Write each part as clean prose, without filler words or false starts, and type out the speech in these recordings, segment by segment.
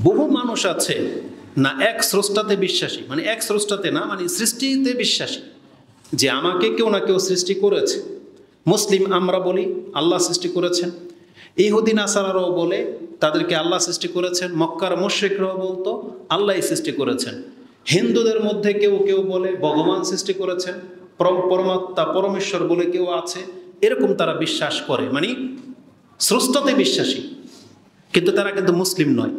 বহু মানুষ আছে না এক স্রষ্টাতে বিশ্বাসী, মানে এক স্রষ্টাতে না, মানে সৃষ্টিতে বিশ্বাসী, যে আমাকে কেউ না কেউ সৃষ্টি করেছে। মুসলিম আমরা বলি আল্লাহ সৃষ্টি করেছেন, ইহুদি নাসারারাও বলে তাদেরকে আল্লাহ সৃষ্টি করেছেন, মক্কার মুশরিকরাও বলতো আল্লাহই সৃষ্টি করেছেন। হিন্দুদের মধ্যে কেউ কেউ বলে ভগবান সৃষ্টি করেছেন, পরমাত্মা পরমেশ্বর বলে কেউ আছে, এরকম তারা বিশ্বাস করে, মানে স্রষ্টাতে বিশ্বাসী, কিন্তু তারা কিন্তু মুসলিম নয়,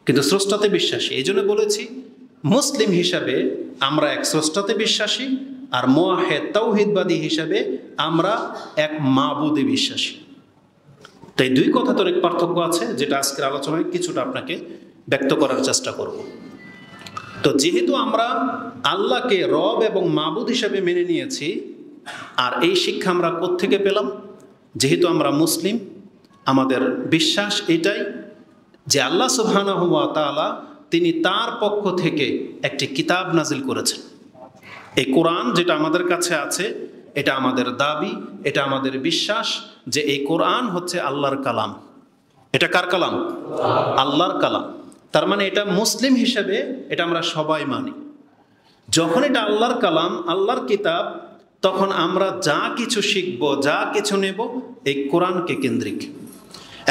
কিন্তু স্রষ্টাতে বিশ্বাসী। এই জন্য বলেছি মুসলিম হিসাবে আমরা এক স্রষ্টাতে বিশ্বাসী, আর মুওয়াহিদ তাওহীদবাদী হিসাবে আমরা এক মাবুদে বিশ্বাসী। তাই দুই কথাতে অনেক পার্থক্য আছে, যেটা আজকের আলোচনায় কিছুটা আপনাকে ব্যক্ত করার চেষ্টা করব। তো যেহেতু আমরা আল্লাহকে রব এবং মাবুদ হিসাবে মেনে নিয়েছি, আর এই শিক্ষা আমরা কোত্থেকে পেলাম? যেহেতু আমরা মুসলিম, আমাদের বিশ্বাস এটাই যে আল্লাহ সুবহানাহু ওয়া তাআলা তিনি তার পক্ষ থেকে একটি কিতাব নাজিল করেছেন। এই কোরআন যেটা আমাদের কাছে আছে, এটা আমাদের দাবি, এটা আমাদের বিশ্বাস যে এই কোরআন হচ্ছে আল্লাহর কালাম। এটা কার কালাম? আল্লাহর কালাম। তার মানে এটা মুসলিম হিসেবে এটা আমরা সবাই মানি। যখন এটা আল্লাহর কালাম, আল্লাহর কিতাব, তখন আমরা যা কিছু শিখব, যা কিছু নেব এই কোরআনকে কেন্দ্রিক।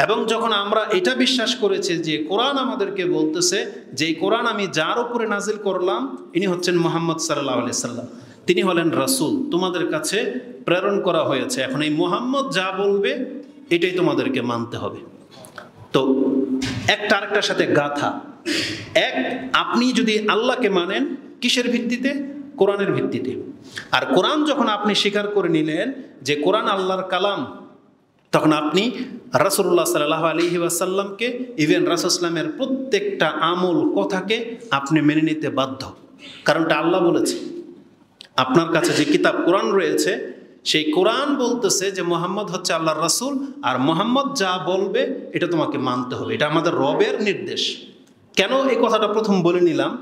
এবং যখন আমরা এটা বিশ্বাস করেছি যে কোরআন আমাদেরকে বলতেছে যে এই কোরআন আমি যার উপরে নাজিল করলাম ইনি হচ্ছেন মুহাম্মদ সাল্লাল্লাহু আলাইহি সাল্লাম, তিনি হলেন রাসূল, তোমাদের কাছে প্রেরণ করা হয়েছে, এখন এই মুহাম্মদ যা বলবে এটাই তোমাদেরকে মানতে হবে। তো একটা আরেকটার সাথে গাথা। এক, আপনি যদি আল্লাহকে মানেন কিসের ভিত্তিতে? কোরআনের ভিত্তিতে। আর কোরআন যখন আপনি স্বীকার করে নিলেন যে কোরআন আল্লাহর কালাম, তখন আপনি রাসূলুল্লাহ সাল্লাল্লাহু আলাইহি ওয়াসাল্লামকে, ইভেন রাসূল ইসলামের প্রত্যেকটা আমল কথাকে আপনি মেনে নিতে বাধ্য। কারণটা আল্লাহ বলেছে। আপনার কাছে যে কিতাব কোরআন রয়েছে, সেই কোরআন বলতেছে যে মুহাম্মদ হচ্ছে আল্লাহর রাসূল, আর মুহাম্মদ যা বলবে এটা তোমাকে মানতে হবে। এটা আমাদের রবের নির্দেশ। কেন এই কথাটা প্রথম বলে নিলাম?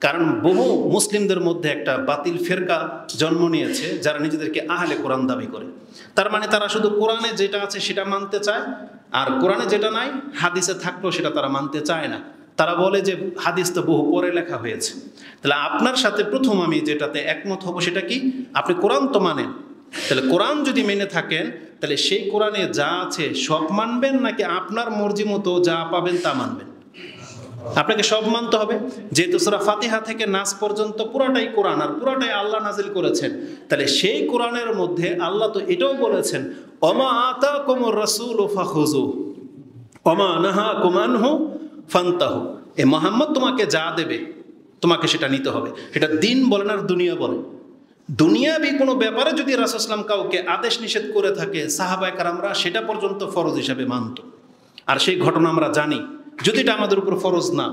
কারণ বহু মুসলিমদের মধ্যে একটা বাতিল ফেরকা জন্ম নিয়েছে, যারা নিজেদেরকে আহলে কোরআন দাবি করে। তার মানে তারা শুধু কোরআনে যেটা আছে সেটা মানতে চায়, আর কোরআনে যেটা নাই হাদিসে থাকলেও সেটা তারা মানতে চায় না। তারা বলে যে হাদিস তো বহু পরে লেখা হয়েছে। তাহলে আপনার সাথে প্রথম আমি যেটাতে একমত হব সেটা কি? আপনি কোরআন তো মানেন, তাহলে কোরআন যদি মেনে থাকেন তাহলে সেই কোরআনে যা আছে সব মানবেন, নাকি আপনার মর্জি মতো যা পাবেন তা মানবেন? আপনাকে সব মানতে হবে। যেহেতু সূরা ফাতিহা থেকে নাস পর্যন্ত পুরাটাই কোরআন, আর পুরাটাই আল্লাহ নাজিল করেছেন, তাহলে সেই কোরআনের মধ্যে আল্লাহ তো এটাও বলেছেন ওমা আতাকুমুর রাসূলু ফাখুযুহু ওমা নাহাকুম আনহু ফান্তাহু। এ মুহাম্মদ তোমাকে যা দেবে তোমাকে সেটা নিতে হবে। সেটা দিন বলেন আর দুনিয়া বলেন। দুনিয়াবি কোনো ব্যাপারে যদি রাসূল সাল্লাল্লাহু আলাইহি ওয়াসাল্লাম কাউকে আদেশ নিষেধ করে থাকে, সাহাবায়ে কেরামরা সেটা পর্যন্ত ফরজ হিসাবে মানত। আর সেই ঘটনা আমরা জানি, যদি এটা আমাদের উপর ফরজ না।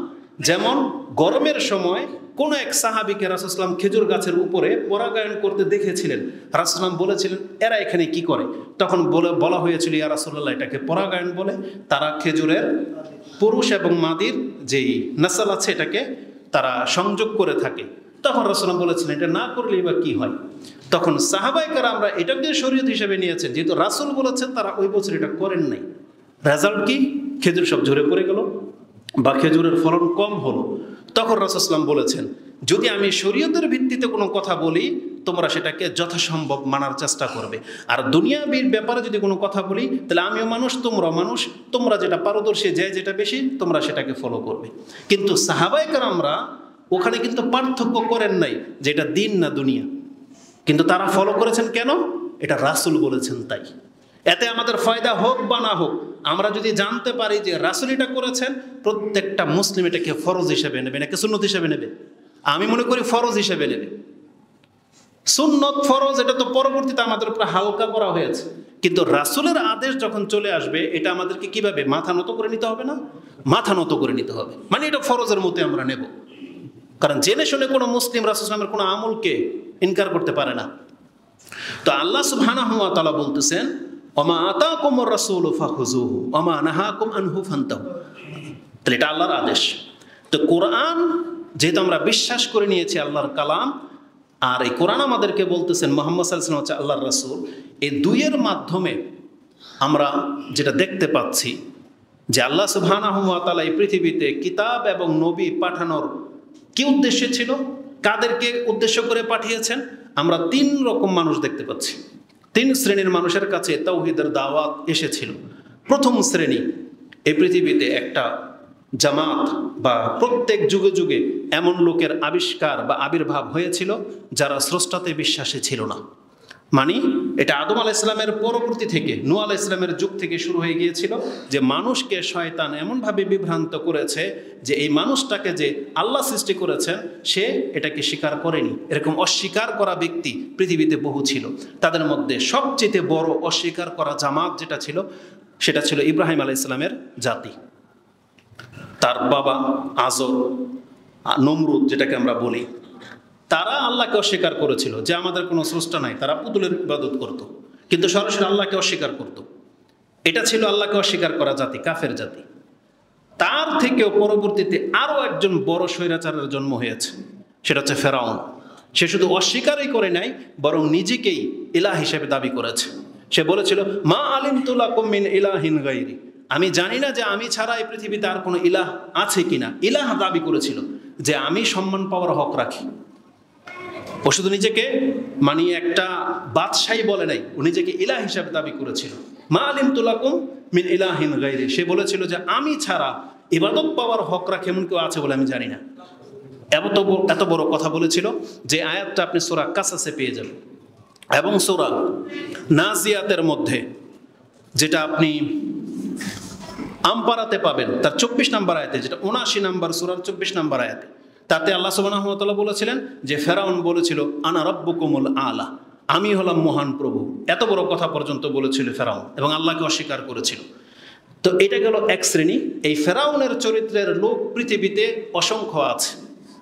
যেমন গরমের সময় কোন এক সাহাবীকে রাসূল সাল্লাল্লাহু আলাইহি ওয়াসাল্লাম খেজুর গাছের উপরে পরাগায়ন করতে দেখেছিলেন। রাসূল সাল্লাল্লাহু আলাইহি ওয়াসাল্লাম বলেছিলেন এরা এখানে কি করে? তখন বলা হয়েছিল ইয়া রাসূলুল্লাহ, এটাকে পরাগায়ন বলে। তারা খেজুরের পুরুষ এবং মাদির যেই নাসাল আছে এটাকে তারা সংযোগ করে থাকে। তখন রাসূল সাল্লাল্লাহু আলাইহি ওয়াসাল্লাম বলেছিলেন এটা না করলেই বা কি হয়? তখন সাহাবায়ে কেরামরা এটাকে শরীয়ত হিসেবে নিয়েছেন, যেহেতু রাসূল বলেছেন, তারা ওই বছর এটা করেন নাই। রেজাল্ট কি? খেজুর সব ঝরে পড়ে গেল বা খেজুরের ফলন কম হলো। তখন রাসূল সাল্লাল্লাহু আলাইহি ওয়াসাল্লাম বলেছেন যদি আমি শরীয়তের ভিত্তিতে কোনো কথা বলি তোমরা সেটাকে যথাসম্ভব মানার চেষ্টা করবে, আর দুনিয়াবির ব্যাপারে যদি কোনো কথা বলি তাহলে আমিও মানুষ তোমরাও মানুষ, তোমরা যেটা পারদর্শী যে যেটা বেশি তোমরা সেটাকে ফলো করবে। কিন্তু সাহাবায়ে কেরামরা ওখানে কিন্তু পার্থক্য করেন নাই যে এটা দিন না দুনিয়া, কিন্তু তারা ফলো করেছেন কেন? এটা রাসূল বলেছেন তাই। এতে আমাদের ফায়দা হোক বা না হোক, আমরা যদি জানতে পারি যে রাসূল এটা করেছেন, প্রত্যেকটা মুসলিম এটাকে ফরজ হিসেবে নেবে নাকি সুন্নত হিসেবে নেবে? আমি মনে করি ফরজ হিসেবে নেবে। সুন্নত ফরজ এটা তো পরবর্তীতে আমাদের উপর হালকা করা হয়েছে, কিন্তু রাসূলের আদেশ যখন চলে আসবে এটা আমাদেরকে কিভাবে মাথা নত করে নিতে হবে না? মাথা নত করে নিতে হবে, মানে এটা ফরজের মতো আমরা নেব। কারণ জেনে শুনে কোনো মুসলিম রাসূল সাল্লাল্লাহু আলাইহি ওয়াসাল্লামের কোনো আমলকে ইনকার করতে পারে না। তো আল্লাহ সুবহানাহু ওয়া তাআলা বলতেছেন ওমা আতাকুমুর রাসূলু ফাখুযুহু ওমা নাহাকুম আনহু ফান্তাহু। তাহলে এটা আল্লাহর আদেশ। তো কোরআন যেহেতু আমরা বিশ্বাস করে নিয়েছি আল্লাহর কালাম, আর এই কোরআন আমাদেরকে বলতেছেন মুহাম্মদ সাল্লাল্লাহু আলাইহি ওয়াসাল্লাম হচ্ছে আল্লাহর রাসূল, এই দুইয়ের মাধ্যমে আমরা যেটা দেখতে পাচ্ছি যে আল্লাহ সুবহানাহু ওয়া তাআলা এই পৃথিবীতে কিতাব এবং নবী পাঠানোর কি উদ্দেশ্য ছিল, কাদেরকে উদ্দেশ্য করে পাঠিয়েছেন? আমরা 3 রকম মানুষ দেখতে পাচ্ছি। 3 শ্রেণীর মানুষের কাছে তাওহীদের দাওয়াত এসেছিল। প্রথম শ্রেণী, এই পৃথিবীতে একটা জামাত বা প্রত্যেক যুগে যুগে এমন লোকের আবিষ্কার বা আবির্ভাব হয়েছিল যারা স্রষ্টাতে বিশ্বাসী ছিল না। মানে এটা আদম আলাইহিস সালামের পরবর্তী থেকে, নূহ আলাইহিস সালামের যুগ থেকে শুরু হয়ে গিয়েছিল, যে মানুষকে শয়তান এমনভাবে বিভ্রান্ত করেছে যে এই মানুষটাকে যে আল্লাহ সৃষ্টি করেছেন সে এটাকে স্বীকার করেনি। এরকম অস্বীকার করা ব্যক্তি পৃথিবীতে বহু ছিল। তাদের মধ্যে সবচেয়ে বড় অস্বীকার করা জামাত যেটা ছিল সেটা ছিল ইব্রাহিম আলাইহিস সালামের জাতি। তার বাবা আজর, নমরুদ যেটাকে আমরা বলি, তারা আল্লাহকে অস্বীকার করেছিল যে আমাদের কোনো স্রষ্টা নাই। তারা পুতুলের ইবাদত করত, কিন্তু সরাসরি আল্লাহকে অস্বীকার করত। এটা ছিল আল্লাহকে অস্বীকার করা জাতি, কাফের জাতি। তার থেকেও পরবর্তীতে আরও একজন বড় স্বৈরাচারের জন্ম হয়েছে, সেটা হচ্ছে ফেরাউন। সে শুধু অস্বীকারই করে নাই, বরং নিজেকেই ইলাহ হিসেবে দাবি করেছে। সে বলেছিল, মা আলিমতু লাকুম মিন ইলাহিন গায়রি, আমি জানি না যে আমি ছাড়া এই পৃথিবীতে আর কোনো ইলাহ আছে কিনা। ইলাহ দাবি করেছিল যে আমি সম্মান পাওয়ার হক রাখি। ও শুধু নিজেকে মানে একটা বাদশাহী বলে নাই, ও নিজেকে ইলাহ হিসাবে দাবি করেছিল। মা আলিমতু লাকুম মিন ইলাহিন গায়রি, সে বলেছিল যে আমি ছাড়া ইবাদত পাওয়ার হক রাখে এমন কেউ আছে বলে আমি জানি না। এত বড় কথা বলেছিল যে আয়াতটা আপনি সূরা কাসাসে পেয়ে যাবেন, এবং সূরা নাজিয়াতের মধ্যে যেটা আপনি আমপারাতে পাবেন, তার 24 নম্বর আয়াতে, যেটা 79 নম্বর সূরার 24 নম্বর আয়াতে, তাতে আল্লাহ সুবহানাহু ওয়া তাআলা বলেছিলেন যে ফেরাউন বলেছিল আনা রাব্বুকুমুল আলা, আমি হলাম মহান প্রভু। এত বড় কথা পর্যন্ত বলেছিল ফেরাউন, এবং আল্লাহকে অস্বীকার করেছিল। তো এটা গেল এক শ্রেণী। এই ফেরাউনের চরিত্রের লোক পৃথিবীতে অসংখ্য আছে,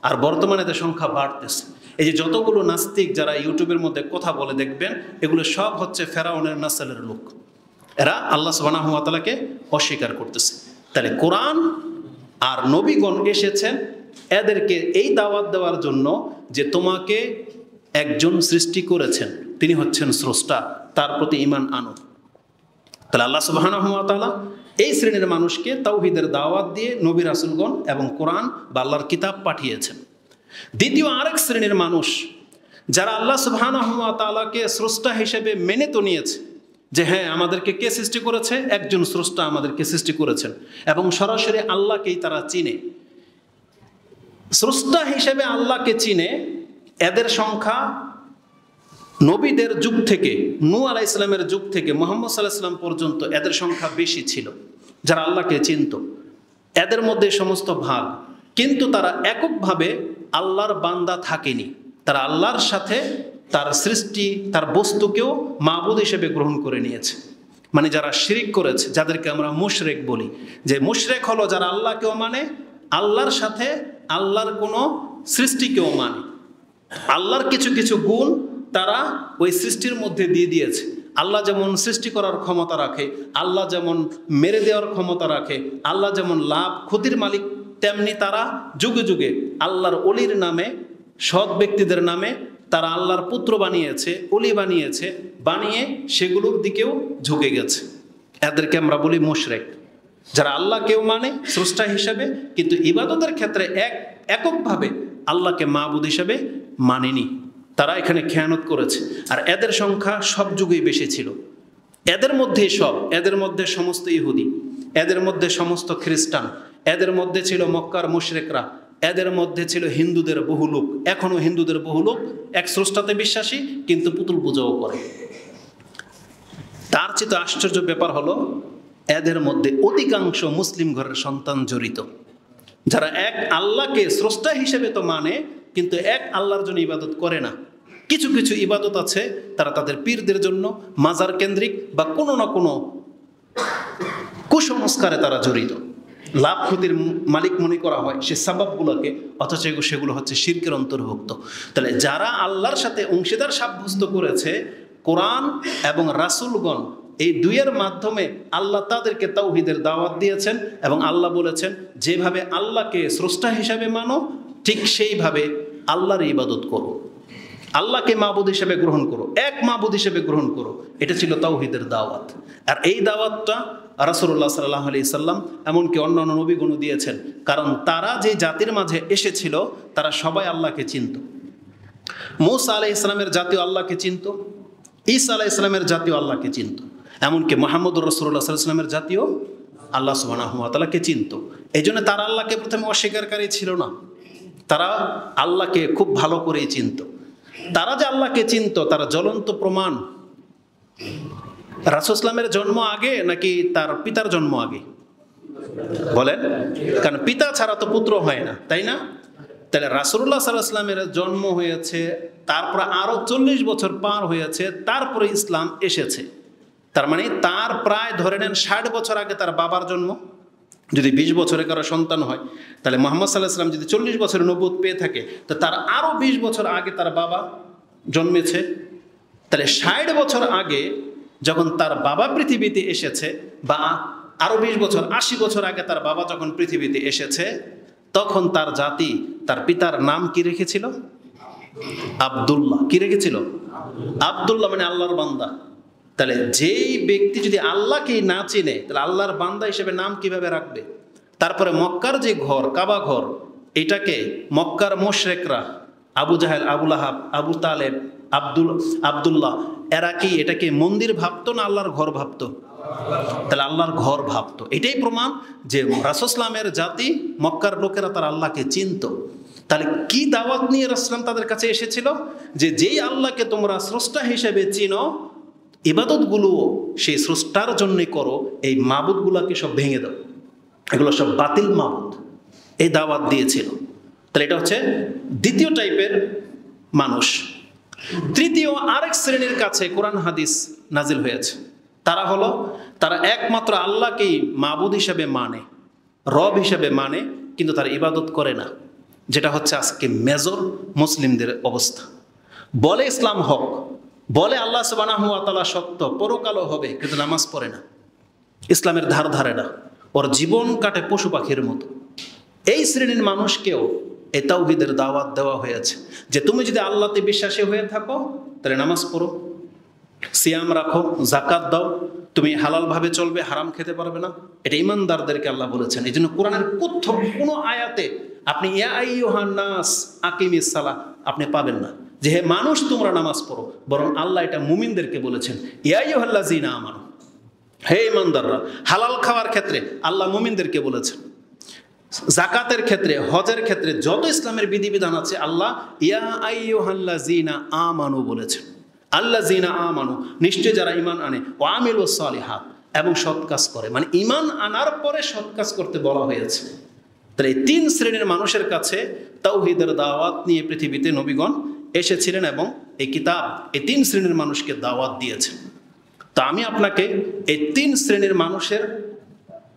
আর বর্তমানে এদের সংখ্যা বাড়তেছে। এই যে যতগুলো নাস্তিক যারা ইউটিউবের মধ্যে কথা বলে দেখবেন, এগুলো সব হচ্ছে ফেরাউনের নাসলের লোক। এরা আল্লাহ সুবহানাহু ওয়া তাআলাকে অস্বীকার করতেছে। তাহলে কোরআন আর নবীগণ এসেছেন এদেরকে এই দাওয়াত দেওয়ার জন্য যে তোমাকে একজন সৃষ্টি করেছেন, তিনি হচ্ছেন স্রষ্টা, তার প্রতি ঈমান আনো। তাহলে আল্লাহ সুবহানাহু ওয়া তাআলা এই শ্রেণীর মানুষকে তাওহীদের দাওয়াত দিয়ে নবী রাসূলগণ এবং কোরআন বা আল্লাহর কিতাব পাঠিয়েছেন। দ্বিতীয় আরেক শ্রেণীর মানুষ যারা আল্লাহ সুবহানাহু ওয়া তাআলাকে স্রষ্টা হিসেবে মেনে তো নিয়েছে, যে হ্যাঁ আমাদেরকে কে সৃষ্টি করেছে, একজন স্রষ্টা আমাদেরকে সৃষ্টি করেছেন, এবং সরাসরি আল্লাহকেই তারা চিনে, স্রষ্টা হিসেবে আল্লাহকে চিনে। এদের সংখ্যা নবীদের যুগ থেকে, নূহ আলাইহিস সালামের যুগ থেকে মুহাম্মদ সাল্লাল্লাহু আলাইহি ওয়াসাল্লাম পর্যন্ত এদের সংখ্যা বেশি ছিল যারা আল্লাহকে চিনত। এদের মধ্যে সমস্ত ভাগ, কিন্তু তারা এককভাবে আল্লাহর বান্দা থাকেনি। তারা আল্লাহর সাথে তার সৃষ্টি, তার বস্তুকেও মাবুদ হিসেবে গ্রহণ করে নিয়েছে। মানে যারা শিরিক করেছে, যাদেরকে আমরা মুশরিক বলি, যে মুশরিক হলো যারা আল্লাহকেও মানে, আল্লাহর সাথে আল্লাহর কোনো সৃষ্টিকেও মানে। আল্লাহর কিছু কিছু গুণ তারা ওই সৃষ্টির মধ্যে দিয়ে দিয়েছে। আল্লাহ যেমন সৃষ্টি করার ক্ষমতা রাখে, আল্লাহ যেমন মেরে দেওয়ার ক্ষমতা রাখে, আল্লাহ যেমন লাভ ক্ষতির মালিক, তেমনি তারা যুগে যুগে আল্লাহর অলির নামে, সৎ ব্যক্তিদের নামে তারা আল্লাহর পুত্র বানিয়েছে, অলি বানিয়েছে, বানিয়ে সেগুলোর দিকেও ঝুঁকে গেছে। এদেরকে আমরা বলি মুশরিক, যারা আল্লাহকেও মানে স্রষ্টা হিসেবে, কিন্তু ইবাদতের ক্ষেত্রে এককভাবে আল্লাহকে মাবুদ হিসেবে মানেনি। তারা এখানে খেয়ানত করেছে। আর এদের সংখ্যা সব যুগেই বেশি ছিল। এদের মধ্যেই এদের মধ্যে সমস্ত ইহুদি, এদের মধ্যে সমস্ত খ্রিস্টান, এদের মধ্যে ছিল মক্কার মুশরিকরা, এদের মধ্যে ছিল হিন্দুদের বহু লোক। এখনো হিন্দুদের বহু লোক এক স্রষ্টাতে বিশ্বাসী, কিন্তু পুতুল পূজাও করে। তার চেয়ে আশ্চর্য ব্যাপার হলো এদের মধ্যে অধিকাংশ মুসলিম ঘরের সন্তান জড়িত, যারা এক আল্লাহকে স্রষ্টা হিসেবে তো মানে, কিন্তু এক আল্লাহর জন্য ইবাদত করে না। কিছু কিছু ইবাদত আছে তারা তাদের পীরদের জন্য, মাজার কেন্দ্রিক বা কোনো না কোনো কুসংস্কারে তারা জড়িত। লাভ ক্ষতির মালিক মনে করা হয় সে সাবাবগুলোকে, অথচ সেগুলো হচ্ছে শিরকের অন্তর্ভুক্ত। তাহলে যারা আল্লাহর সাথে অংশীদার সাব্যস্ত করেছে, কোরআন এবং রাসূলগণ এই দুইয়ের মাধ্যমে আল্লাহ তাদেরকে তাওহীদের দাওয়াত দিয়েছেন, এবং আল্লাহ বলেছেন যেভাবে আল্লাহকে স্রষ্টা হিসাবে মানো, ঠিক সেইভাবে আল্লাহর ইবাদত করো, আল্লাহকে মাবুদ হিসেবে গ্রহণ করো, এক মাবুদ হিসেবে গ্রহণ করো। এটা ছিল তাওহীদের দাওয়াত। আর এই দাওয়াতটা রাসূলুল্লাহ সাল্লাল্লাহু আলাইহি সাল্লাম এমনকি অন্যান্য নবীগণও দিয়েছেন, কারণ তারা যে জাতির মাঝে এসেছিল তারা সবাই আল্লাহকে চিনত। মূসা আলাইহিস সালামের জাতীয় আল্লাহকে চিনত, ঈসা আলাইহিস সালামের জাতীয় আল্লাহকে চিনত, এমনকি মুহাম্মদুর রাসূলুল্লাহ সাল্লাল্লাহু আলাইহি সাল্লামের জাতীয় আল্লাহ সুবহানাহু ওয়া তাআলাকে চিনত। এই জন্য তারা আল্লাহকে প্রথমে অস্বীকারী ছিল না, তারা আল্লাহকে খুব ভালো করেই চিনত। তারা যে আল্লাহকে চিনত তারা জ্বলন্ত প্রমাণ। রাসূল ইসলামের জন্ম আগে নাকি তার পিতার জন্ম আগে বলেন? কারণ পিতা ছাড়া তো পুত্র হয় না, তাই না? তাহলে রাসূলুল্লাহ সাল্লাল্লাহু আলাইহি ওয়াসাল্লামের জন্ম হয়েছে, তারপর আরো 40 বছর পার হয়েছে, তারপরে ইসলাম এসেছে। তার মানে তার প্রায় ধরে নেন 60 বছর আগে তার বাবার জন্ম। যদি 20 বছরে কারো সন্তান হয়, তাহলে মুহাম্মদ সাল্লাল্লাহু আলাইহি ওয়াসাল্লাম যদি 40 বছরের নবুয়ত পেয়ে থাকে, তো তার আরো 20 বছর আগে তার বাবা জন্মেছে। তাহলে 60 বছর আগে যখন তার বাবা পৃথিবীতে এসেছে, বা আরো 20 বছর 80 বছর আগে তার বাবা যখন পৃথিবীতে এসেছে, তখন তার জাতি তার পিতার নাম কি রেখেছিল? আব্দুল্লাহ। কি রেখেছিল? আব্দুল্লাহ, মানে আল্লাহর বান্দা। তাহলে যেই ব্যক্তি যদি আল্লাহকে না চিনে, তাহলে আল্লাহর বান্দা হিসেবে নাম কিভাবে রাখবে? তারপরে মক্কার যে ঘর, কাবা ঘর, এটাকে মক্কার মুশরিকরা, আবু জাহেল, আবু লাহাব, আবু তালেব, আব্দুল্লাহ, এরা কি এটাকে মন্দির ভাবতো না আল্লাহর ঘর ভাবতো? তাহলে আল্লাহর ঘর ভাবতো। এটাই প্রমাণ যে রাসূল ইসলামের জাতি, মক্কার লোকেরা তারা আল্লাহকে চিনত। তাহলে কি দাওয়াত নিয়ে রাসূল ইসলাম তাদের কাছে এসেছিল? যে যেই আল্লাহকে তোমরা স্রষ্টা হিসেবে চিনো, ইবাদতগুলোও সেই স্রষ্টার জন্যই করো, এই মাবুদগুলোকে সব ভেঙে দাও, এগুলো সব বাতিল মাবুদ, এই দাওয়াত দিয়েছিল। তাহলে এটা হচ্ছে দ্বিতীয় টাইপের মানুষ। তৃতীয় আরেক শ্রেণীর কাছে কোরআন হাদিস নাজিল হয়েছে। তারা হলো, তারা একমাত্র আল্লাহকেই মাবুদ হিসেবে মানে, রব হিসেবে মানে, কিন্তু তারা ইবাদত করে না। যেটা হচ্ছে আজকে মেজর মুসলিমদের অবস্থা। বলে ইসলাম হক, বলে আল্লাহ সুবহানাহু ওয়া তাআলা সত্য, পরকালও হবে, কিন্তু নামাজ পড়ে না, ইসলামের ধার ধারে না, ওর জীবন কাটে পশু পাখির মতো। এই শ্রেণীর মানুষকেও এই তাওহীদের দাওয়াত দেওয়া হয়েছে যে তুমি যদি আল্লাহতে বিশ্বাসী হয়ে থাকো, তাহলে নামাজ পড়ো, সিয়াম রাখো, যাকাত দাও, তুমি হালালভাবে চলবে, হারাম খেতে পারবে না। এটা ইমানদারদেরকে আল্লাহ বলেছেন। এই জন্য কোরআনের কোনো আয়াতে আপনি ইয়া আইয়ুহান নাস আকিমিস সালাহ আপনি পাবেন না যে হে মানুষ তোমরা নামাজ পড়ো, বরং আল্লাহ এটা মুমিনদেরকে বলেছেন, ইয়া আইয়ুহাল্লাযীনা আমানু, হে ইমানদাররা। হালাল খাওয়ার ক্ষেত্রে আল্লাহ মুমিনদেরকে বলেছেন, যাকাতের ক্ষেত্রে, হজের ক্ষেত্রে, যত ইসলামের বিধিবিধান আছে আল্লাহ ইয়া আইয়ুহাল্লাযীনা আমানু বলেছেন। আল্লাযীনা আমানু, নিশ্চয় যারা ঈমান আনে, ওয়া আমিলুস সালিহাত, এবং সৎ কাজ করে, মানে ঈমান আনার পরে সৎ কাজ করতে বলা হয়েছে। তাহলে এই তিন শ্রেণীর মানুষের কাছে তাওহীদের দাওয়াত নিয়ে পৃথিবীতে নবীগণ এসেছিলেন, এবং এই কিতাব এই তিন শ্রেণীর মানুষকে দাওয়াত দিয়েছেন। তা আমি আপনাকে এই তিন শ্রেণীর মানুষের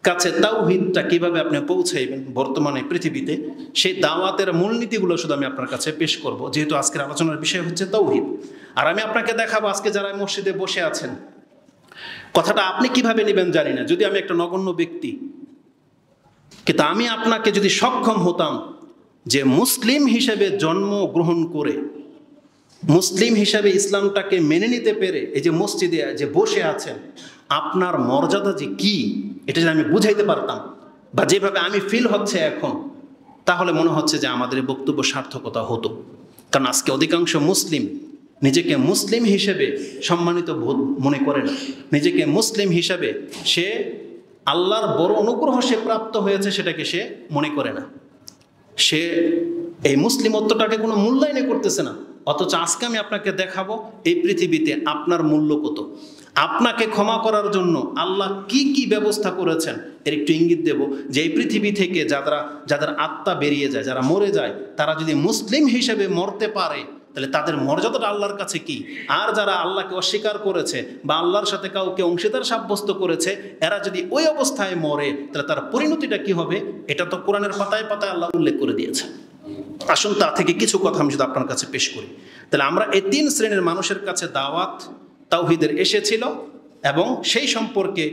কাছে তাওহীদটা কিভাবে আপনি পৌঁছাইবেন বর্তমানে পৃথিবীতে, সেই দাওয়াতের মূলনীতিগুলো শুধু আমি আপনার কাছে পেশ করব, যেহেতু আজকের আলোচনার বিষয় হচ্ছে তাওহীদ। আর আমি আপনাকে দেখাবো আজকে যারা মসজিদে বসে আছেন, কথাটা আপনি কিভাবে নেবেন জানি না, যদি আমি একটা নগণ্য ব্যক্তি, কিন্তু আমি আপনাকে যদি সক্ষম হতাম যে মুসলিম হিসেবে জন্মগ্রহণ করে, মুসলিম হিসেবে ইসলামটাকে মেনে নিতে পেরে এই যে মসজিদে যে বসে আছেন, আপনার মর্যাদা যে কি এটা যদি আমি বুঝাইতে পারতাম, বা যেভাবে আমি ফিল হচ্ছে এখন, তাহলে মনে হচ্ছে যে আমাদের বক্তব্য সার্থকতা হতো। কারণ আজকে অধিকাংশ মুসলিম নিজেকে মুসলিম হিসেবে সম্মানিত বোধ মনে করে না, নিজেকে মুসলিম হিসেবে সে আল্লাহর বড় অনুগ্রহ সে প্রাপ্ত হয়েছে সেটাকে সে মনে করে না, সে এই মুসলিমত্বটাকে কোনো মূল্যায়ন করতেছে না। অথচ আজকে আমি আপনাকে দেখাবো এই পৃথিবীতে আপনার মূল্য কত, আপনাকে ক্ষমা করার জন্য আল্লাহ কি কি ব্যবস্থা করেছেন এর একটু ইঙ্গিত দেব, যে এই পৃথিবী থেকে যাদের আত্মা বেরিয়ে যায়, যারা মরে যায়, তারা যদি মুসলিম হিসেবে মরতে পারে তাহলে তাদের মর্যাদাটা আল্লাহর কাছে কি। আর যারা আল্লাহকে অস্বীকার করেছে বা আল্লাহর সাথে কাউকে অংশীদার সাব্যস্ত করেছে, এরা যদি ওই অবস্থায় মরে তাহলে তার পরিণতিটা কি হবে, এটা তো কোরআনের পাতায় পাতায় আল্লাহ উল্লেখ করে দিয়েছে। আসুন তা থেকে কিছু কথা আমি যদি আপনার কাছে পেশ করি। তাহলে আমরা এই তিন শ্রেণীর মানুষের কাছে দাওয়াত তাওহীদের এসেছিল, এবং সেই সম্পর্কে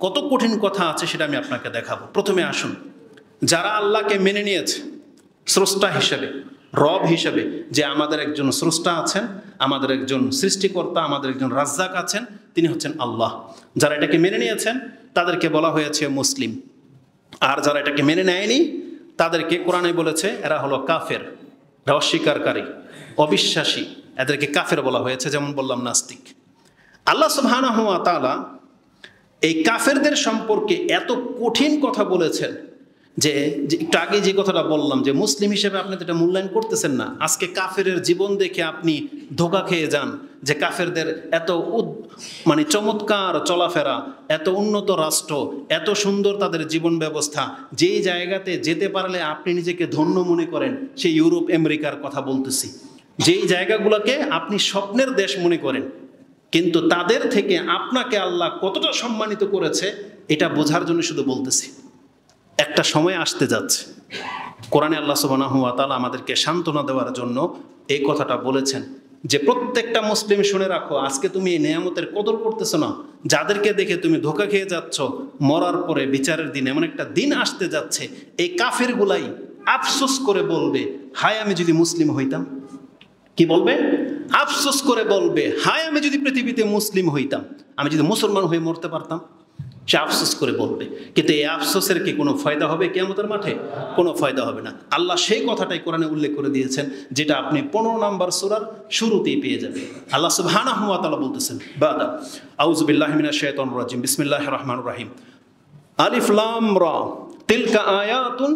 কত কঠিন কথা আছে সেটা আমি আপনাকে দেখাবো। প্রথমে আসুন, যারা আল্লাহকে মেনে নিয়েছে স্রষ্টা হিসেবে, রব হিসেবে, যে আমাদের একজন স্রষ্টা আছেন, আমাদের একজন সৃষ্টিকর্তা, আমাদের একজন রাজ্জাক আছেন, তিনি হচ্ছেন আল্লাহ। যারা এটাকে মেনে নিয়েছেন তাদেরকে বলা হয়েছে মুসলিম। আর যারা এটাকে মেনে নেয়নি তাদেরকে কোরআনে বলেছে এরা হলো কাফের, এরা অস্বীকারী, অবিশ্বাসী, এদেরকে কাফের বলা হয়েছে, যেমন বললাম নাস্তিক। আল্লাহ সুবহানাহু ওয়া তাআলা এই কাফেরদের সম্পর্কে এত কঠিন কথা বলেছেন যে একটু আগে যে কথাটা বললাম, যে মুসলিম হিসেবে আপনি তো এটা মূল্যায়ন করতেছেন না। আজকে কাফেরের জীবন দেখে আপনি ধোঁকা খেয়ে যান যে কাফেরদের এত মানে চমৎকার চলাফেরা, এত উন্নত রাষ্ট্র, এত সুন্দর তাদের জীবন ব্যবস্থা, যেই জায়গাতে যেতে পারলে আপনি নিজেকে ধন্য মনে করেন, সেই ইউরোপ আমেরিকার কথা বলতেছি, যেই জায়গাগুলোকে আপনি স্বপ্নের দেশ মনে করেন, কিন্তু তাদের থেকে আপনাকে আল্লাহ কতটা সম্মানিত করেছে এটা বোঝার জন্য শুধু বলতেছি। একটা সময় আসতে যাচ্ছে, কোরআনে আল্লাহ সুবহানাহু ওয়া তাআলা আমাদেরকে সান্ত্বনা দেওয়ার জন্য এই কথাটা বলেছেন যে প্রত্যেকটা মুসলিম শুনে রাখো, আজকে তুমি এই নেয়ামতের কদর করতেছো না, যাদেরকে দেখে তুমি ধোঁকা খেয়ে যাচ্ছ, মরার পরে বিচারের দিন এমন একটা দিন আসতে যাচ্ছে, এই কাফেরগুলাই আফসোস করে বলবে, হায় আমি যদি মুসলিম হইতাম। কি বলবে? আফসোস করে বলবে, হায় আমি যদি পৃথিবীতে মুসলিম হইতাম, আমি যদি মুসলমান হয়ে মরতে পারতাম। সে আফসোস করে বলবে, কিন্তু এই আফসোসের কি কোনো ফায়দা হবে কিয়ামতের মাঠে? কোনো ফায়দা হবে না। আল্লাহ সেই কথাটাই কোরআনে উল্লেখ করে দিয়েছেন, যেটা আপনি 15 নম্বর সূরার শুরুতেই পেয়ে যাবেন। আল্লাহ সুবহানাহু ওয়া তাআলা বলতেছেন, বাদা আউযু বিল্লাহি মিনাশ শাইতানির রাজিম, বিসমিল্লাহির রহমানির রহিম, আলিফ লাম রা তিলকা আয়াতুন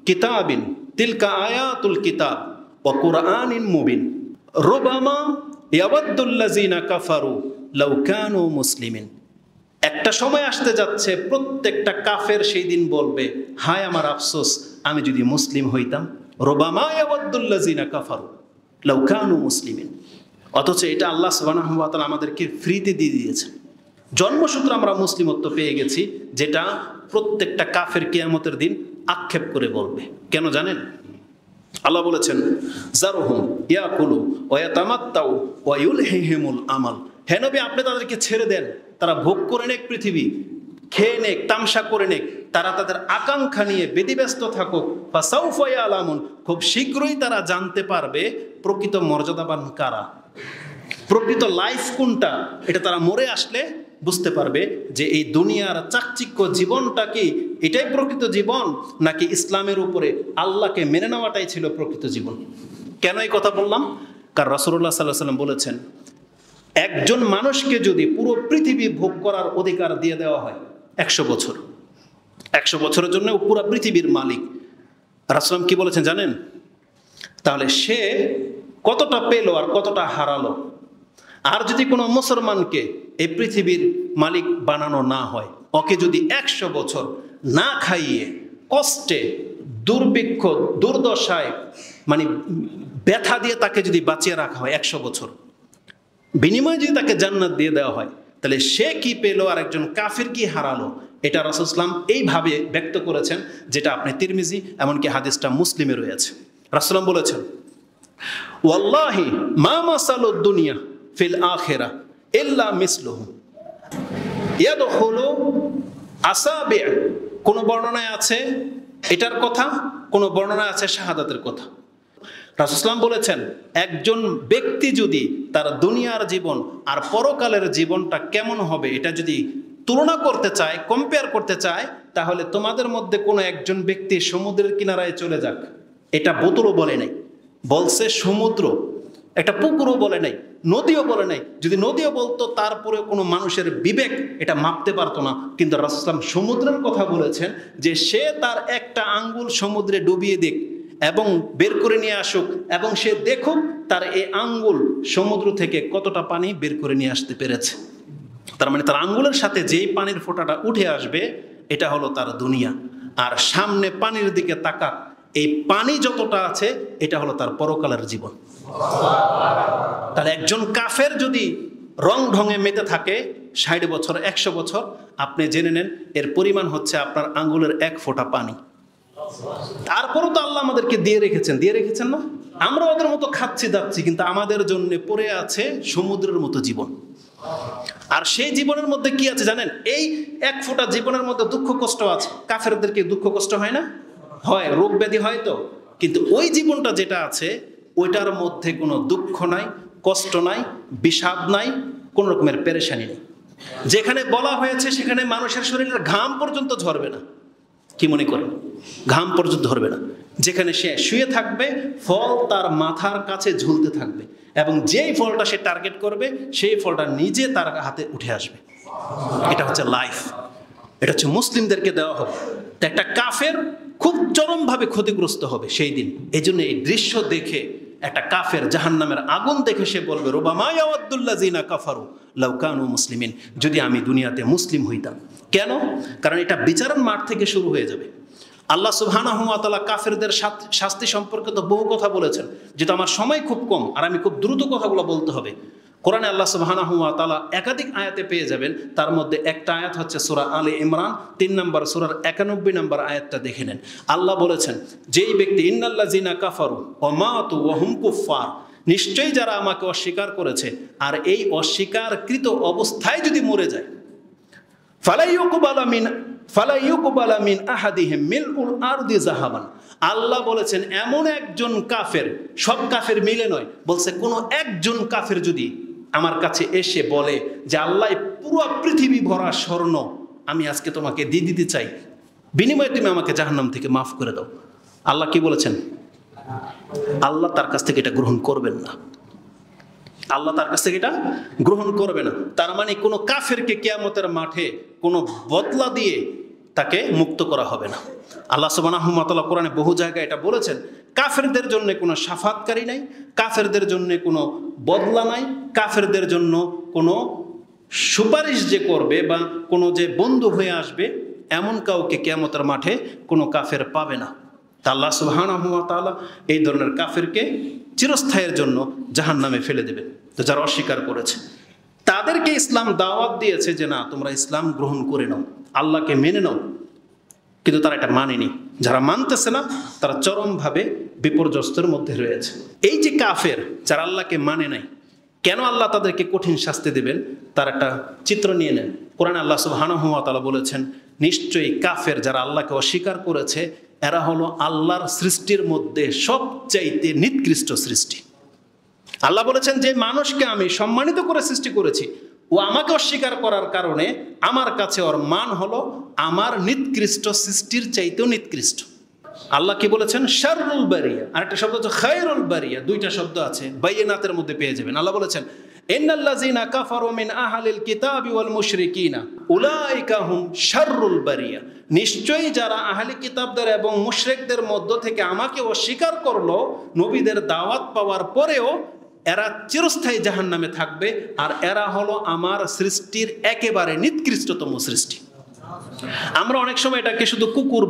কিতাবিন, তিলকা আয়াতুল কিতাব ওয়া কুরআনিন মুবিন, রুবামা ইয়াওয়াদ্দুল্লাযিনা কাফারু লাউ কানু মুসলিমিন। একটা সময় আসতে যাচ্ছে, প্রত্যেকটা কাফের সেই দিন বলবে, হায় আমার আফসোস আমি যদি মুসলিম হইতাম। রুবামা ইয়াওয়াদ্দুল্লাযিনা কাফারু লাউ কানু মুসলিমিন। অথচ এটা আল্লাহ সুবহানাহু ওয়া তাআলা আমাদেরকে ফ্রিতে দিয়ে দিয়েছেন। জন্মসূত্রে আমরা মুসলিমত্ব পেয়ে গেছি, যেটা প্রত্যেকটা কাফের কিয়ামতের দিন আক্ষেপ করে বলবে। কেন জানেন? আল্লাহ বলেছেন, জারহুম ইয়াকুলু ওয়া ইয়াতামাত্তাউ ওয়া ইউলহিহিমুল আমাল। হে নবী, আপনি তাদেরকে ছেড়ে দেন, তারা ভোগ করে নেক, পৃথিবী খেয়ে নেক, তামসা করে নেক, তারা তাদের আকাঙ্ক্ষা নিয়ে ব্যতিব্যস্ত থাকুক। ফাসাউফা ইয়ালামুন, খুব শীঘ্রই তারা জানতে পারবে প্রকৃত মর্যাদাবান কারা, প্রকৃত লাইফ কোনটা। এটা তারা মরে আসলে বুঝতে পারবে যে এই দুনিয়ার চাকচিক্য জীবনটা কি এটাই প্রকৃত জীবন, নাকি ইসলামের উপরে আল্লাহকে মেনে নেওয়াটাই ছিল প্রকৃত জীবন। কেন এই কথা বললাম? কারণ রাসূলুল্লাহ সাল্লাল্লাহু আলাইহি ওয়াসাল্লাম বলেছেন, একজন মানুষকে যদি পুরো পৃথিবী ভোগ করার অধিকার দিয়ে দেওয়া হয় 100 বছর, 100 বছরের জন্য পুরো পৃথিবীর মালিক, রাসূল কি বলেছেন জানেন? তাহলে সে কতটা পেল আর কতটা হারালো। আর যদি কোনো মুসলমানকে এই পৃথিবীর মালিক বানানো না হয়, ওকে যদি 100 বছর না খাইয়ে, কষ্টে, দুর্ভিক্ষ, দুর্দশায়, মানে ব্যথা দিয়ে তাকে যদি বাঁচিয়ে রাখা হয় 100 বছর, বিনিময়ে যদি তাকে জান্নাত দিয়ে দেওয়া হয়, তাহলে সে কি পেল আর একজন কাফির কি হারালো। এটা রাসূল সাল্লাল্লাহু আলাইহি ওয়াসাল্লাম এইভাবে ব্যক্ত করেছেন, যেটা আপনি তিরমিজি, এমনকি হাদিসটা মুসলিমে রয়েছে। রাসূল সাল্লাল্লাহু আলাইহি ওয়াসাল্লাম বলেছেন, ওয়াল্লাহি মা মাসালুদ দুনিয়া ফিল আখিরাহ ইল্লা মিসলুহু ইয়াদখুলু আসাবি'। কোন বর্ণনায় আছে এটার কথা, কোন বর্ণনায় আছে শাহাদাতের কথা। রাসূল সাল্লাল্লাহু আলাইহি ওয়াসাল্লাম বলেছেন, একজন ব্যক্তি যদি তার দুনিয়ার জীবন আর পরকালের জীবনটা কেমন হবে এটা যদি তুলনা করতে চায়, কম্পেয়ার করতে চায়, তাহলে তোমাদের মধ্যে কোনো একজন ব্যক্তি সমুদ্রের কিনারায় চলে যাক। এটা বোতলও বলে নাই, বলছে সমুদ্র, একটা পুকুরও বলে নাই, নদীও বলে নাই। যদি নদীও বলতো তারপরে কোনো মানুষের বিবেক এটা মাপতে পারতো না। কিন্তু রাসূল সাল্লাল্লাহু আলাইহি ওয়াসাল্লাম সমুদ্রের কথা বলেছেন যে সে তার একটা আঙ্গুল সমুদ্রে ডুবিয়ে দিক এবং বের করে নিয়ে আসুক, এবং সে দেখুক তার এই আঙ্গুল সমুদ্র থেকে কতটা পানি বের করে নিয়ে আসতে পেরেছে। তার মানে তার আঙ্গুলের সাথে যেই পানির ফোঁটাটা উঠে আসবে এটা হলো তার দুনিয়া। আর সামনে পানির দিকে তাকাক, এই পানি যতটা আছে এটা হলো তার পরকালের জীবন। তাহলে একজন কাফের যদি রং ঢঙে মেতে থাকে 60 বছর, 100 বছর, আপনি জেনে নেন এর পরিমাণ হচ্ছে আপনার আঙ্গুলের 1 ফোঁটা পানি। তারপরও তো আল্লাহ আমাদেরকে দিয়ে রেখেছেন না? আমরা ওদের মতো খাচ্ছি যাচ্ছি, কিন্তু আমাদের জন্য পড়ে আছে সমুদ্রের মতো জীবন। আর সেই জীবনের মধ্যে কি আছে জানেন? এই 1 ফোঁটা জীবনের মধ্যে দুঃখ কষ্ট আছে। কাফেরদেরকে দুঃখ কষ্ট হয় না? হয়। রোগ ব্যাধি হয় তো, কিন্তু ওই জীবনটা যেটা আছে ওইটার মধ্যে কোনো দুঃখ নাই, কষ্ট নাই, বিষাদ নাই, কোনো রকমের পেরেশানি নেই। যেখানে বলা হয়েছে সেখানে মানুষের শরীরের ঘাম পর্যন্ত ঝরবে না। কি মনে করেন? ঘাম পর্যন্ত ধরবে না। যেখানে সে শুয়ে থাকবে ফল তার মাথার কাছে ঝুলতে থাকবে, এবং যেই ফলটা সে টার্গেট করবে সেই ফলটা নিজে তার হাতে উঠে আসবে। এটা হচ্ছে লাইফ, এটা হচ্ছে মুসলিমদেরকে দেওয়া হবে। তো একটা কাফের খুব চরমভাবে ক্ষতিগ্রস্ত হবে সেই দিন। এই জন্য এই দৃশ্য দেখে একটা কাফের জাহান্নামের আগুন দেখে সে বলবে, রুবামা ইয়াওয়াদ্দুল্লাযিনা কাফারু লাউ কানু মুসলিমিন, যদি আমি দুনিয়াতে মুসলিম হইতাম। কেন? কারণ এটা বিচারের মাঠ থেকে শুরু হয়ে যাবে। আল্লাহ সুবহানাহু ওয়া তাআলা কাফেরদের শাস্তি সম্পর্কে তো বহু কথা বলেছেন, যেটা আমার সময় খুব কম আর আমি খুব দ্রুত কথাগুলো বলতে হবে। কোরআনে আল্লাহ সুবহানাহু ওয়া তাআলা একাধিক আয়াতে পেয়ে যাবেন। তার মধ্যে একটা আয়াত হচ্ছে সূরা আলে ইমরান 3 নম্বর সূরার 91 নম্বর আয়াতটা দেখে নেন। আল্লাহ বলেছেন, যেই ব্যক্তি ইন্নাল্লাযিনা কাফারু ওয়া মাতু ওয়া হুম কুফফার, নিশ্চয়ই যারা আমাকে অস্বীকার করেছে আর এই অস্বীকারকৃত অবস্থায় যদি মরে যায়, ফালা ইউকবালা মিন আহাদিহিম মিলউল আরদি যাহাবান, আল্লাহ বলেছেন এমন একজন কাফের, সব কাফের মিলে নয়, বলছে কোন একজন কাফের যদি আমার কাছে এসে বলে যে আল্লাহ পুরো পৃথিবী ভরা স্বর্ণ আমি আজকে তোমাকে দিয়ে দিতে চাই, বিনিময়ে তুমি আমাকে জাহান্নাম থেকে মাফ করে দাও, আল্লাহ কি বলেছেন? আল্লাহ তার কাছ থেকে এটা গ্রহণ করবেন না। আল্লাহ তার কাছ থেকে এটা গ্রহণ করবে না। তার মানে কোনো কাফেরকে কিয়ামতের মাঠে কোনো বদলা দিয়ে তাকে মুক্ত করা হবে না। আল্লাহ সুবহানাহু ওয়া তাআলা কোরআনে বহু জায়গায় এটা বলেছেন, কাফেরদের জন্য কোনো শাফাতকারী নাই, কাফেরদের জন্য কোনো বদলা নাই, কাফেরদের জন্য কোনো সুপারিশ যে করবে বা কোনো যে বন্ধু হয়ে আসবে, এমন কাউকে কিয়ামতের মাঠে কোনো কাফের পাবে না। তা আল্লাহ সুবহানাহু ওয়া তাআলা এই ধরনের কাফেরকে চিরস্থায়ের জন্য জাহান্নামে ফেলে দেবেন। তো যারা অস্বীকার করেছে তাদেরকে ইসলাম দাওয়াত দিয়েছে যে না, তোমরা ইসলাম গ্রহণ করে নাও, আল্লাহকে মেনে নাও, কিন্তু তারা এটা মানেনি। যারা মানতেছে না তারা চরমভাবে বিপর্যস্তের মধ্যে রয়েছে। এই যে কাফের যারা আল্লাহকে মানে নাই, কেন আল্লাহ তাদেরকে কঠিন শাস্তি দেবেন তার একটা চিত্র নিয়ে নেন। কোরআনে আল্লাহ সুবহানাহু ওয়া তাআলা বলেছেন, নিশ্চয়ই কাফের যারা আল্লাহকে অস্বীকার করেছে এরা হলো আল্লাহর সৃষ্টির মধ্যে সবচাইতে নিকৃষ্ট সৃষ্টি। আল্লাহ বলেছেন যে মানুষকে আমি সম্মানিত করে সৃষ্টি করেছি, ও আমাকে অস্বীকার করার কারণে আমার কাছে ওর মান হলো আমার নিকৃষ্ট সৃষ্টির চাইতেও নিকৃষ্ট। আল্লাহ কি বলেছেন? শাররুল বারিয়া। আর একটা শব্দ হচ্ছে খায়রুল বারিয়া। দুইটা শব্দ আছে, বাইয়িনাতের মধ্যে পেয়ে যাবেন। আল্লাহ বলেছেন, ইন্নাল্লাযিনা কাফারু মিন আহলিল কিতাবি ওয়াল মুশরিকিনা উলাইকা হুম শাররুল বারিয়া, নিশ্চয়ই যারা আহলি কিতাবদের এবং মুশরিকদের মধ্য থেকে আমাকে অস্বীকার করলো নবীদের দাওয়াত পাওয়ার পরেও, এরা চিরস্থায়ী জাহান্নামে থাকবে, আর এরা হলো আমার সৃষ্টির একেবারে নিকৃষ্টতম সৃষ্টি। আমরা অনেক সময় এটাকে শুধু কুকুর,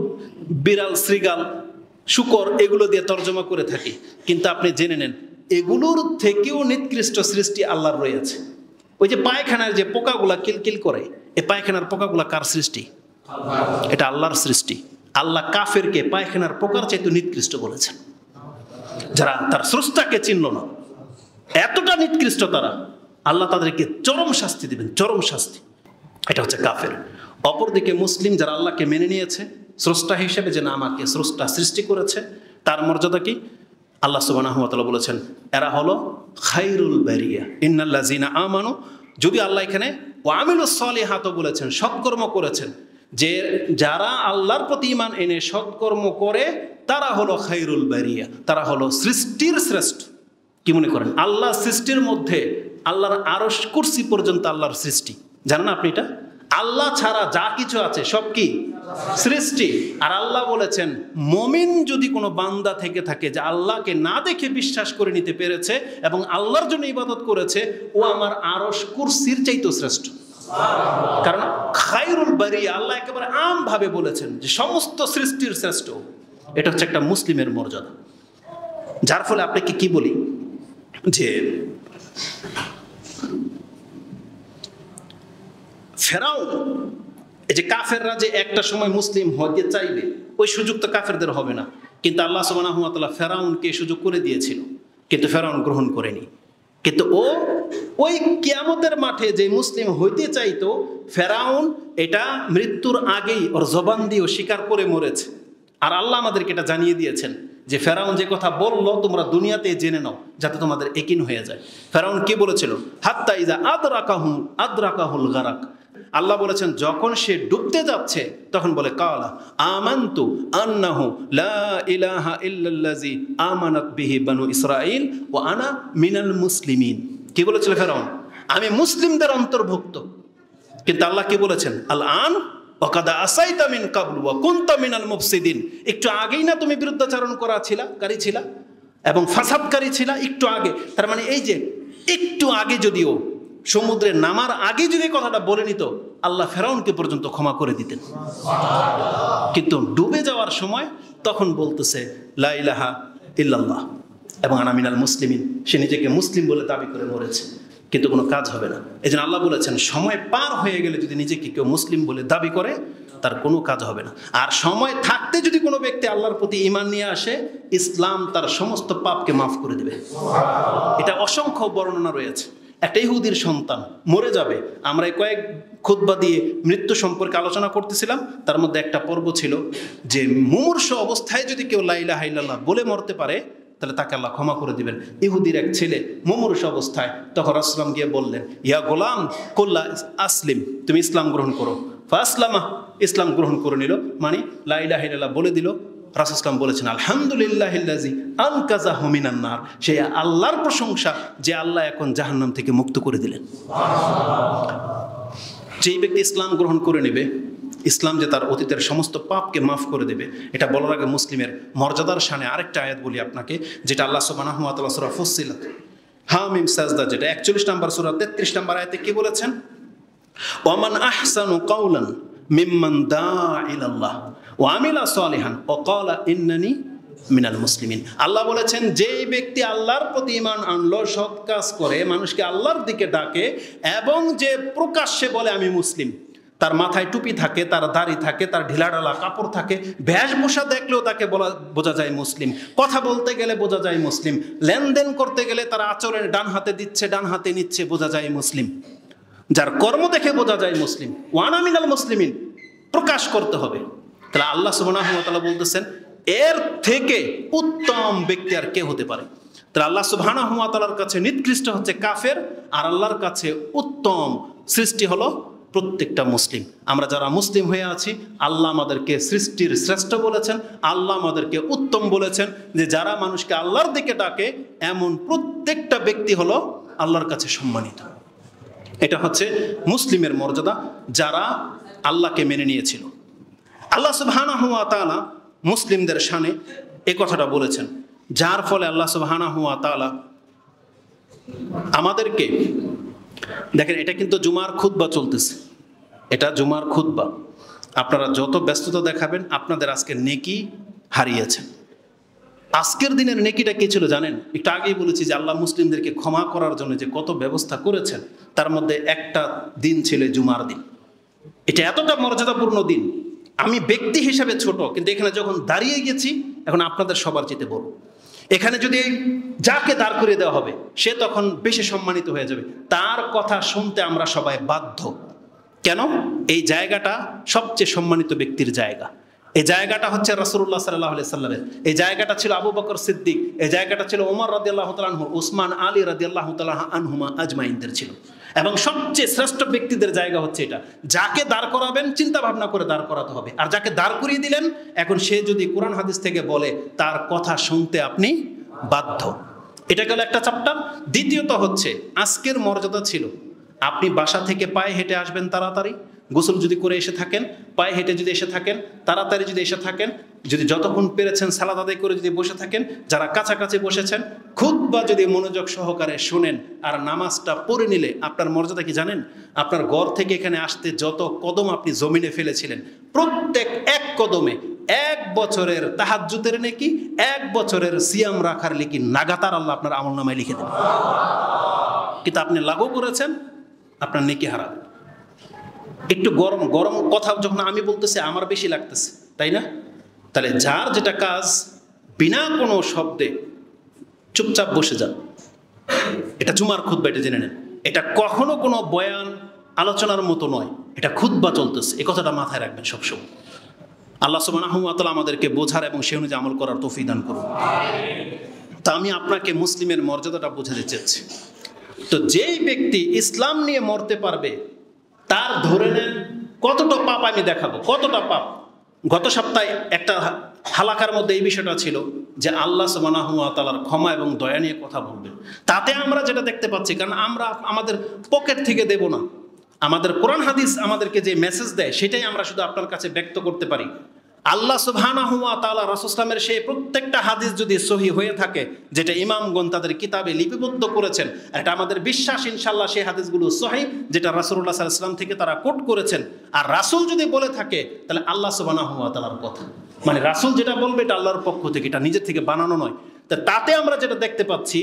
বিড়াল, শ্রীগাল, শূকর এগুলো দিয়ে তর্জমা করে থাকি, কিন্তু আপনি জেনে নেন এগুলোর থেকেও নিকৃষ্ট সৃষ্টি আল্লাহর রয়েছে। ওই যে পায়খানার যে পোকাগুলা কিলকিল করে, এই পায়খানার পোকাগুলা কার সৃষ্টি? এটা আল্লাহর সৃষ্টি। আল্লাহ কাফেরকে পায়খানার পোকার চাইতে নিকৃষ্ট বলেছেন। যারা তার স্রষ্টাকে চিনল না, এতটা নিকৃষ্ট তারা, আল্লাহ তাদেরকে চরম শাস্তি দিবেন, চরম শাস্তি। এটা হচ্ছে কাফের। অপরদিকে মুসলিম যারা আল্লাহকে মেনে নিয়েছে স্রষ্টা হিসেবে, যে না আমাকে স্রষ্টা সৃষ্টি করেছে, তার মর্যাদা কি? আল্লাহ সুবহানাহু ওয়া তাআলা বলেছেন এরা হলো খায়রুল বারিয়া ইন্নাল্লাযিনা আমানু। যদি আল্লাহ এখানে ওয়া আমিলুস সলিহাত বলেছেন, সৎকর্ম করেছেন, যে যারা আল্লাহর প্রতি ঈমান এনে সৎকর্ম করে তারা হলো খায়রুল বারিয়া, তারা হলো সৃষ্টির শ্রেষ্ঠ। কি মনে করেন? আল্লাহ সৃষ্টির মধ্যে আল্লাহর আরশ কুরসি পর্যন্ত আল্লাহর সৃষ্টি, জানেন আপনি এটা? আল্লাহ ছাড়া যা কিছু আছে সব কি সৃষ্টি। আর আল্লাহ বলেছেন মুমিন যদি কোনো বান্দা থেকে থাকে যে আল্লাহকে না দেখে বিশ্বাস করে নিতে পেরেছে এবং আল্লাহর জন্য ইবাদত করেছে, ও আমার আরশ কুরসির চাইতেও শ্রেষ্ঠ। কারণ খায়রুল বারিয়া আল্লাহ একেবারে আমভাবে বলেছেন যে সমস্ত সৃষ্টির শ্রেষ্ঠ। এটা হচ্ছে একটা মুসলিমের মর্যাদা। যার ফলে আপনাকে কি বলি যে ফেরাউন, এই যে কাফেররা যে একটা সময় মুসলিম হতে চাইবে, ওই সুযোগ তো কাফেরদের হবে না, কিন্তু আল্লাহ সুবহানাহু ওয়া তাআলা ফেরাউনকে সুযোগ করে দিয়েছিল, কিন্তু ফেরাউন গ্রহণ করেনি। কিন্তু ও ওই কিয়ামতের মাঠে যে মুসলিম হইতে চাইতো, ফেরাউন এটা মৃত্যুর আগেই ওর জবান দিয়ে স্বীকার করে মরেছে। আর আল্লাহ আমাদেরকে এটা জানিয়ে দিয়েছেন যে ফেরাউন যে কথা বললো তোমরা দুনিয়াতে জেনে নাও যাতে তোমাদের একিন হয়ে যায়। ফেরাউন কি বলেছিল? হাত্তা ইজা আদরাকাহুল গারাক, আল্লাহ বলেছেন যখন সে ডুবতে যাচ্ছে তখন বলে কালা আমানতু আন্নাহু লা ইলাহা ইল্লাল্লাযী আমানাত বিহি বানু ইসরাঈল ওয়া আনা মিনাল মুসলিমিন। কি বলেছিল ফেরাউন? আমি মুসলিমদের অন্তর্ভুক্ত। কিন্তু আল্লাহ কি বলেছেন? আল আন ওয়াকাদ আসাইতা মিন ক্বাবলু ওয়া কুনতা মিনাল মুফসিদিন। একটু আগেই না তুমি বিরুদ্ধাচরণ কারী ছিলা এবং ফাসাদকারী ছিলা, একটু আগে। তার মানে এই যে একটু আগে যদিও সমুদ্রে নামার আগে যদি কথাটা বলে নিত আল্লাহ ফেরাউনকে পর্যন্ত ক্ষমা করে দিতেন। কিন্তু ডুবে যাওয়ার সময় তখন বলতেছে লা ইলাহা ইল্লাল্লাহ এবং আনা মিনাল মুসলিমিন। সে নিজেকে মুসলিম বলে দাবি করে মরেছে, কিন্তু কোনো কাজ হবে না। এই জন্য আল্লাহ বলেছেন সময় পার হয়ে গেলে যদি নিজেকে কেউ মুসলিম বলে দাবি করে তার কোনো কাজ হবে না। আর সময় থাকতে যদি কোনো ব্যক্তি আল্লাহর প্রতি ঈমান নিয়ে আসে, ইসলাম তার সমস্ত পাপকে মাফ করে দেবে। এটা অসংখ্য বর্ণনা রয়েছে। একটা ইহুদির সন্তান মরে যাবে, আমরা কয়েক খুতবা দিয়ে মৃত্যু সম্পর্কে আলোচনা করতেছিলাম, তার মধ্যে একটা পর্ব ছিল যে মুমূর্ষ অবস্থায় যদি কেউ লা ইলাহা ইল্লাল্লাহ বলে মরতে পারে তাহলে তাকে আল্লাহ ক্ষমা করে দিবেন। ইহুদির এক ছেলে মুমূর্ষ অবস্থায়, তখন রাসূলুল্লাহ গিয়ে বললেন ইয়া গোলাম কুল্লা আসলিম, তুমি ইসলাম গ্রহণ করো। ফাসলামা, ইসলাম গ্রহণ করে নিল, মানে লা ইলাহা ইল্লাল্লাহ বলে দিল। রাসূলুল্লাহ বলেছেন আলহামদুলিল্লাহিল্লাযী আনকাযাহু মিনান নার, সে আল্লাহর প্রশংসা যে আল্লাহ এখন জাহান্নাম থেকে মুক্ত করে দিলেন। যেই ব্যক্তি ইসলাম গ্রহণ করে নেবে, ইসলাম যে তার অতীতের সমস্ত পাপকে মাফ করে দেবে, এটা বলার আগে মুসলিমের মর্যাদার শানে আরেকটা আয়াত বলি আপনাকে, যেটা আল্লাহ সুবহানাহু ওয়া তাআলা সূরা ফুসসিলাত হামিম সাজদা, যেটা 41 নম্বর সূরা 33 নম্বর আয়াতে কি বলেছেন? ওয়ামান আহসানু কাওলান মিম্মান দাআ ইলাল্লাহ ওয়া আমিলা সালিহান ওয়া ক্বালা ইন্নানি মিনাল মুসলিমিন। আল্লাহ বলেছেন যেই ব্যক্তি আল্লাহর প্রতি ঈমান আনলো, সৎ কাজ করে, মানুষকে আল্লাহর দিকে ডাকে এবং যে প্রকাশ্যে বলে আমি মুসলিম, তার মাথায় টুপি থাকে, তার দাড়ি থাকে, তার ঢিলাঢালা কাপড় থাকে, বেশভূষা দেখলেও তাকে বোঝা যায় মুসলিম, কথা বলতে গেলে বোঝা যায় মুসলিম, লেনদেন করতে গেলে তার আচরণে ডান হাতে দিচ্ছে ডান হাতে নিচ্ছে বোঝা যায় মুসলিম, যার কর্ম দেখে বোঝা যায় মুসলিম। ওয়ানা মিনাল মুসলিমিন প্রকাশ করতে হবে। তাহলে আল্লাহ সুবহানাহু ওয়া তাআলা বলতেছেন এর থেকে উত্তম ব্যক্তি আর কে হতে পারে? তাহলে আল্লাহ সুবহানাহু ওয়া তাআলার কাছে নিকৃষ্ট হচ্ছে কাফের, আর আল্লাহর কাছে উত্তম সৃষ্টি হলো প্রত্যেকটা মুসলিম। আমরা যারা মুসলিম হয়ে আছি, আল্লাহ আমাদেরকে সৃষ্টির শ্রেষ্ঠ বলেছেন, আল্লাহ আমাদেরকে উত্তম বলেছেন, যে যারা মানুষকে আল্লাহর দিকে ডাকে এমন প্রত্যেকটা ব্যক্তি হলো আল্লাহর কাছে সম্মানিত। এটা হচ্ছে মুসলিমের মর্যাদা, যারা আল্লাহকে মেনে নিয়েছিল। আল্লাহ সুবহানাহু ওয়া তাআলা মুসলিমদের শানে এই কথাটা বলেছেন, যার ফলে আল্লাহ সুবহানাহু ওয়া তাআলা আমাদেরকে, দেখেন এটা কিন্তু জুমার খুতবা চলতেছে, এটা জুমার খুতবা। আপনারা যত ব্যস্ততা দেখাবেন আপনাদের আজকের নেকি হারিয়েছেন। আজকের দিনের নেকিটা কি ছিল জানেন? একটু আগেই বলেছি যে আল্লাহ মুসলিমদেরকে ক্ষমা করার জন্য যে কত ব্যবস্থা করেছেন, তার মধ্যে একটা দিন ছিল জুমার দিন। এটা এতটা মর্যাদাপূর্ণ দিন, আমি ব্যক্তি হিসাবে ছোট, কিন্তু এখানে যখন দাঁড়িয়ে গেছি এখন আপনাদের সবার চেয়ে বড়। এখানে যদি যাকে দাঁড় করিয়ে দেওয়া হবে সে তখন বেশি সম্মানিত হয়ে যাবে, তার কথা শুনতে আমরা সবাই বাধ্য। কেন? এই জায়গাটা সবচেয়ে সম্মানিত ব্যক্তির জায়গা। এই জায়গাটা হচ্ছে রাসূলুল্লাহ সাল্লাল্লাহু আলাইহি সাল্লামের, এই জায়গাটা ছিল আবু বকর সিদ্দিক, এই জায়গাটা ছিল ওমর রাদিয়াল্লাহু তাআলা আনহু, উসমান, আলী রাদিয়াল্লাহু তাআলা আনহুমা আজমাইনদের ছিল। এবং সবচেয়ে শ্রেষ্ঠ ব্যক্তিদের জায়গা হচ্ছে এটা। যাকে দাঁড় করাবেন চিন্তা ভাবনা করে দাঁড় করাতে হবে, আর যাকে দাঁড় করিয়ে দিলেন এখন সে যদি কোরআন হাদিস থেকে বলে তার কথা শুনতে আপনি বাধ্য। এটা গেল একটা চ্যাপ্টার। দ্বিতীয়ত হচ্ছে আজকের মর্যাদা ছিল আপনি বাসা থেকে পায়ে হেঁটে আসবেন তাড়াতাড়ি, গোসল যদি করে এসে থাকেন, পায়ে হেঁটে যদি এসে থাকেন, তাড়াতাড়ি যদি এসে থাকেন, যদি যতক্ষণ পেরেছেন সালাত আদায় করে যদি বসে থাকেন, যারা কাছাকাছি বসেছেন খুতবা যদি মনোযোগ সহকারে শোনেন আর নামাজটা পড়ে নিলে আপনার মর্যাদা কি জানেন? আপনার ঘর থেকে এখানে আসতে যত কদম আপনি জমিনে ফেলেছিলেন, প্রত্যেক এক কদমে 1 বছরের তাহাজ্জুদের নেকি, 1 বছরের সিয়াম রাখার নেকি নাগাতার আল্লাহ আপনার আমলনামায় লিখে দেবেন। কিন্তু আপনি লাগু করেছেন, আপনার নেকি হারাবেন। একটু গরম গরম কথা যখন আমি বলতেছি আমার বেশি লাগতেছে, তাই না? তাহলে যার যেটা কাজ বিনা কোনো শব্দে চুপচাপ বসে যান। এটা জুমার খুতবা, এটা জেনে নেন। এটা কখনো কোনো বয়ান আলোচনার মতো নয়, এটা খুতবা চলতেছে, এই কথাটা মাথায় রাখবেন সবসময়। আল্লাহ সুবহানাহু ওয়া তাআলা আমাদেরকে বোঝার এবং সে অনুযায়ী আমল করার তৌফিক দান করুন। তা আমি আপনাকে মুসলিমের মর্যাদাটা বোঝাতে চাচ্ছি। তো যেই ব্যক্তি ইসলাম নিয়ে মরতে পারবে তার ধরে নেন কতটা পাপ আমি দেখাবো, কতটা পাপ। গত সপ্তাহে একটা হালাকার মধ্যে এই বিষয়টা ছিল যে আল্লাহ সুবহানাহু ওয়া তাআলার ক্ষমা এবং দয়া নিয়ে কথা বলবেন। তাতে আমরা যেটা দেখতে পাচ্ছি, কারণ আমরা আমাদের পকেট থেকে দেব না, আমাদের কোরআন হাদিস আমাদেরকে যে মেসেজ দেয় সেটাই আমরা শুধু আপনার কাছে ব্যক্ত করতে পারি। আল্লাহ সুবহানাহু ওয়া তাআলা রাসূল সাল্লাল্লাহু আলাইহি ওয়াসাল্লামের সেই প্রত্যেকটা হাদিস যদি সহিহ হয়ে থাকে, যেটা ইমামগণ তাদের কিতাবে লিপিবদ্ধ করেছেন, এটা আমাদের বিশ্বাস ইনশাআল্লাহ সেই হাদিসগুলো সহিহ, যেটা রাসূলুল্লাহ সাল্লাল্লাহু আলাইহি ওয়াসাল্লাম থেকে তারা কোট করেছেন। আর রাসূল যদি বলে থাকে তাহলে আল্লাহ সুবহানাহু ওয়া তাআলার কথা, মানে রাসূল যেটা বলবে এটা আল্লাহর পক্ষ থেকে, এটা নিজের থেকে বানানো নয়। তাতে আমরা যেটা দেখতে পাচ্ছি,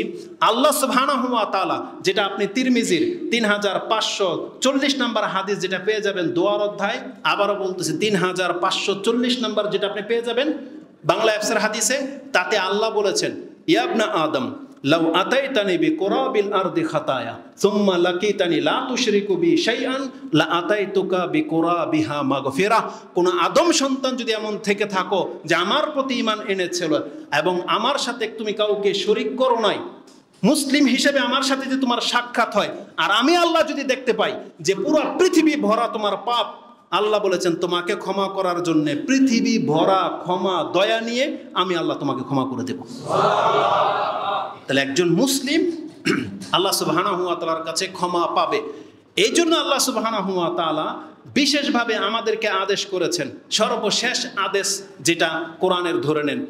আল্লাহ সুবহানাহু ওয়া তাআলা যেটা আপনি তিরমিজির 3540 নম্বর হাদিস যেটা পেয়ে যাবেন দোয়ার অধ্যায়, আবারও বলতেছি 3540 নম্বর যেটা আপনি পেয়ে যাবেন বাংলা অ্যাপসের হাদিসে, তাতে আল্লাহ বলেছেন, ইয়া ইবনা আদম লাউ আতাইতানি বিকুরাবিল আরদি খাতায়া সুম্মা লাকিতানি লা তুশরিকু বি শাইআন লা আতাইতুকা বিকুরাবিহা মাগফিরা। কোন আদম সন্তান যদি এমন থেকে থাকো যে আমার প্রতি ঈমান এনেছিল এবং আমার সাথে তুমি কাউকে শরীক করো নাই, মুসলিম হিসেবে আমার সাথে যে তোমার সাক্ষাৎ হয়, আর আমি আল্লাহ যদি দেখতে পাই যে পুরো পৃথিবী ভরা তোমার পাপ, আল্লাহ বলেছেন তোমাকে ক্ষমা করার জন্য পৃথিবী ভরা ক্ষমা দয়া নিয়ে আমি আল্লাহ তোমাকে ক্ষমা করে দেব। তাহলে একজন মুসলিম আল্লাহ সুবহানাহু ওয়া তাআলার কাছে ক্ষমা পাবে। এই জন্য আল্লাহ সুবহানাহু ওয়া তাআলা বিশেষভাবে আমাদেরকে আদেশ করেছেন, সর্বশেষ আদেশ যেটা কোরআনের ধরে নেন,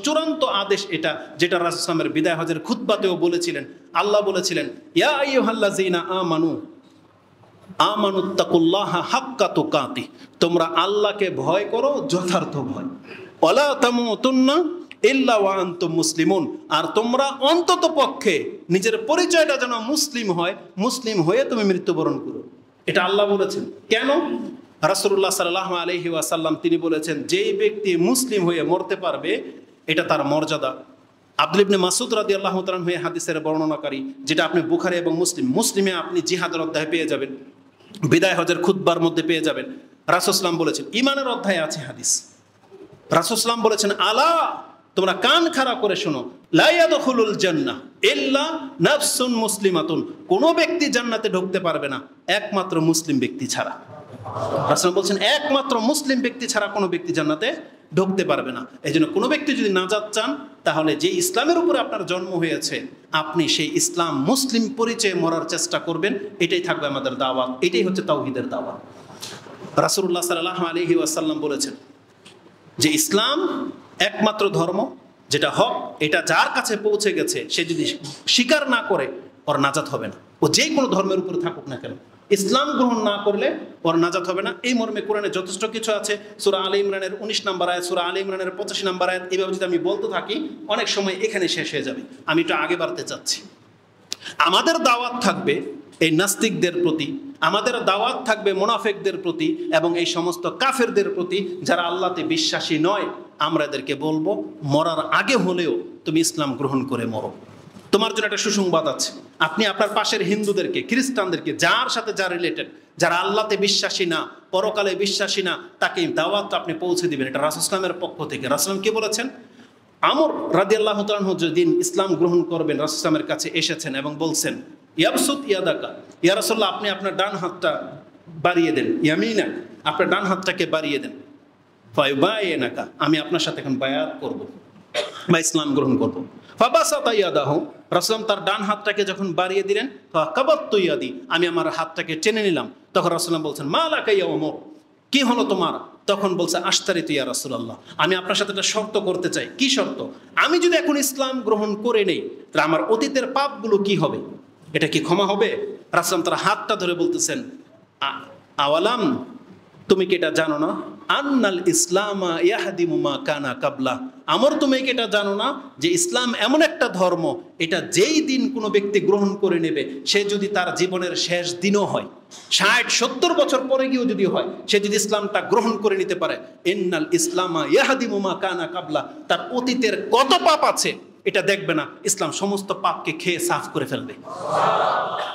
চূড়ান্ত আদেশ এটা, যেটা রাসূল সাল্লাল্লাহু আলাইহি ওয়াসাল্লামের বিদায় হজের খুতবাতেও বলেছিলেন। আল্লাহ বলেছিলেন, ইয়া আইয়ুহাল্লাযীনা আমানুত্তাকুল্লাহা হাক্কা তুকাতিহ, তোমরা আল্লাহকে ভয় করো যথার্থ ভয়, ওয়ালা তামুতুন্না ইল্লা ওয়া আনতুম মুসলিমুন, আর তোমরা অন্তত পক্ষে নিজের পরিচয়টা যেন মুসলিম হয়, মুসলিম হয়ে তুমি মৃত্যুবরণ করো। এটা আল্লাহ বলেছেন। কেন? রাসূলুল্লাহ সাল্লাল্লাহু আলাইহি ওয়াসাল্লাম তিনি বলেছেন, যেই ব্যক্তি মুসলিম হয়ে মরতে পারবে এটা তার মর্যাদা। আব্দুল্লাহ ইবনে মাসউদ রাদিয়াল্লাহু তাআলা হয়ে হাদিসের বর্ণনাকারী, যেটা আপনি বুখারী এবং মুসলিমে আপনি জিহাদের অধ্যায়ে পেয়ে যাবেন, বিদায় হজের খুতবার মধ্যে পেয়ে যাবেন। রাসূল সাল্লাল্লাহু বলেছেন, ঈমানের অধ্যায়ে আছে হাদিস, রাসূল সাল্লাল্লাহু বলেছেন, আলা তোমরা কান খাড়া করে শোনো, লা ইয়াদখুলুল জান্নাহ ইল্লা নাফসুন মুসলিমাতুন, কোন ব্যক্তি জান্নাতে ঢুকতে পারবে না একমাত্র মুসলিম ব্যক্তি ছাড়া। রাসূল বলছেন একমাত্র মুসলিম ব্যক্তি ছাড়া কোনো ব্যক্তি জান্নাতে ঢুকতে পারবে না। এই জন্য কোনো ব্যক্তি যদি নাজাত চান, তাহলে যে ইসলামের উপরে আপনার জন্ম হয়েছে আপনি সেই ইসলাম মুসলিম পরিচয়ে মরার চেষ্টা করবেন। এটাই থাকবে আমাদের দাওয়াত, এটাই হচ্ছে তাওহীদের দাওয়াত। রাসূলুল্লাহ সাল্লাল্লাহু আলাইহি ওয়াসাল্লাম বলেছেন যে ইসলাম একমাত্র ধর্ম যেটা হক, এটা যার কাছে পৌঁছে গেছে সে যদি স্বীকার না করে ওর নাজাত হবে না। ও যে কোনো ধর্মের উপরে থাকুক না কেন, ইসলাম গ্রহণ না করলে ওর নাজাত হবে না। এই মর্মে কোরআনে যথেষ্ট কিছু আছে। সূরা আলে ইমরানের 19 নম্বর আয়াত, সূরা আলে ইমরানের 85 নম্বর আয়াত, এইভাবে যদি আমি বলতে থাকি অনেক সময় এখানে শেষ হয়ে যাবে। আমি একটু আগে বাড়তে চাচ্ছি। আমাদের দাওয়াত থাকবে এই নাস্তিকদের প্রতি, আমাদের দাওয়াত থাকবে মুনাফিকদের প্রতি এবং এই সমস্ত কাফেরদের প্রতি যারা আল্লাহতে বিশ্বাসী নয়। আমরা এদেরকে বলবো, মরার আগে হলেও তুমি ইসলাম গ্রহণ করে মরো। তোমার জন্য একটা সুসংবাদ আছে, আপনি আপনার পাশের হিন্দুদেরকে, খ্রিস্টানদেরকে, যার সাথে যা রিলেটেড, যারা আল্লাহতে বিশ্বাসী না, পরকালে বিশ্বাসী না, তাকে দাওয়াত আপনি পৌঁছে দিবেন। এটা রাসূল ইসলামের পক্ষ থেকে। রাসূল কি বলেছেন? আমর রাদিয়াল্লাহু তাআলা আনহু যেদিন ইসলাম গ্রহণ করবেন রাসূল ইসলামের কাছে এসেছেন এবং বলছেন, ইয়াবসুত ইয়াদাকা, ইয়া রাসূলুল্লাহ আপনি আপনার ডান হাতটা বাড়িয়ে দেন, ইয়ামিনা আপনার ডান হাতটাকে বাড়িয়ে দেন, ফায়ুবায়িনাকা আমি আপনার সাথে এখন বায়াত করব বা ইসলাম গ্রহণ করব। ফাবাসাতা ইয়াদাহু, রাসূল তার ডান হাতটাকে যখন বাড়িয়ে দিলেন, ফাকাবাতু ইয়াদি আমি আমার হাতটাকে টেনে নিলাম। তখন রাসূল বলছেন, মালাকা ইয়া ওমর, কি হলো তোমার? তখন বলছে, আশতারিতু ইয়া রাসূলুল্লাহ, আমি আপনার সাথে একটা শর্ত করতে চাই। কি শর্ত? আমি যদি এখন ইসলাম গ্রহণ করে নেই তাহলে আমার অতীতের পাপগুলো কি হবে? এটা কি ক্ষমা হবে? রাসূল তার হাতটা ধরে বলতেছেন, আওয়ালাম তুমি কি এটা জানো না, আন্নাল ইসলামা ইয়াহদিমু মা কানা কাবলা, আমর তুমি কি এটা জানো না যে ইসলাম এমন একটা ধর্ম, এটা যেই দিন কোনো ব্যক্তি গ্রহণ করে নেবে, সে যদি তার জীবনের শেষ দিনও হয়, 60-70 বছর পরে গিয়েও যদি হয়, সে যদি ইসলামটা গ্রহণ করে নিতে পারে, ইন্নাল ইসলামা ইয়াহদিমু মা কানা কাবলা, তার অতীতের কত পাপ আছে এটা দেখবে না, ইসলাম সমস্ত পাপকে খেয়ে সাফ করে ফেলবে।